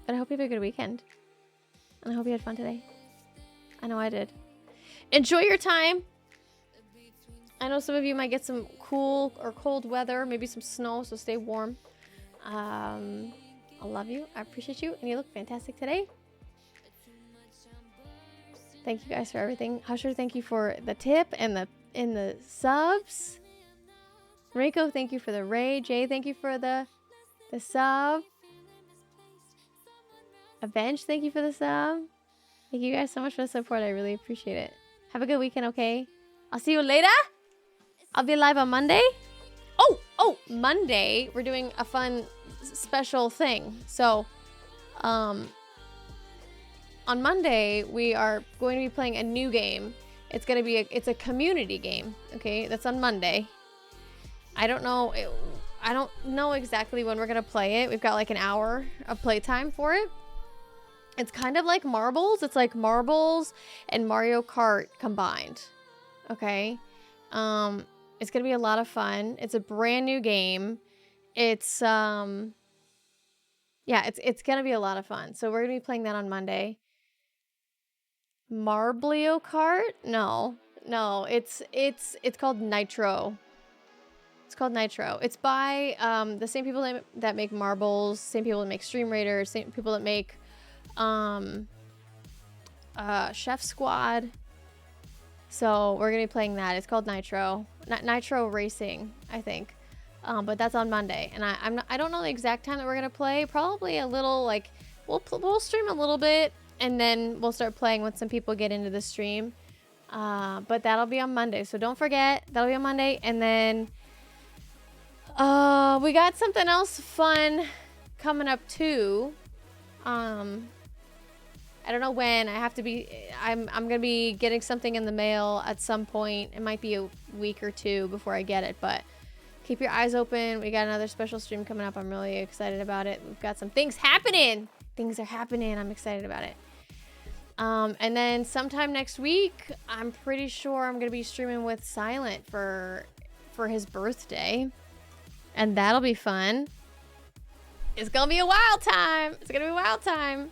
But I hope you have a good weekend. And I hope you had fun today. I know I did. Enjoy your time. I know some of you might get some cool or cold weather, maybe some snow, so stay warm. I love you. I appreciate you. And you look fantastic today. Thank you guys for everything. Husher, thank you for the tip and the subs. Reiko, thank you for the raid. Jay, thank you for the sub. Avenge, thank you for the sub. Thank you guys so much for the support. I really appreciate it. Have a good weekend, okay? I'll see you later. I'll be live on Monday. Oh, Monday. We're doing a fun special thing. So, on Monday we are going to be playing a new game. It's gonna be it's a community game. Okay, that's on Monday. I don't know exactly when we're gonna play it. We've got like an hour of playtime for it. It's kind of like marbles. It's like marbles and Mario Kart combined. Okay. It's gonna be a lot of fun. It's a brand new game. It's yeah, it's gonna be a lot of fun. So we're gonna be playing that on Monday. Marblio Kart? No, it's called Nitro. It's called Nitro. It's by the same people that make marbles, same people that make Stream Raiders, same people that make Chef Squad. So we're gonna be playing that. It's called Nitro, Nitro Racing, I think. But that's on Monday, and I don't know the exact time that we're gonna play. Probably a little like we'll stream a little bit, and then we'll start playing when some people get into the stream. But that'll be on Monday, so don't forget that'll be on Monday, and then we got something else fun coming up too. I don't know when. I'm gonna be getting something in the mail at some point. It might be a week or two before I get it, but keep your eyes open. We got another special stream coming up. I'm really excited about it. We've got some things happening. Things are happening. I'm excited about it. And then sometime next week, I'm pretty sure I'm gonna be streaming with Silent for his birthday, and that'll be fun. It's gonna be a wild time. It's gonna be a wild time.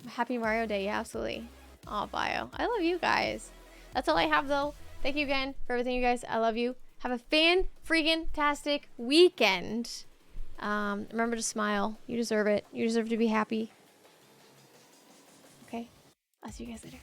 Happy Mario Day, yeah, absolutely. Oh, Bio. I love you guys. That's all I have, though. Thank you again for everything, you guys. I love you. Have a fan-freaking-tastic weekend. Remember to smile. You deserve it. You deserve to be happy. Okay? I'll see you guys later.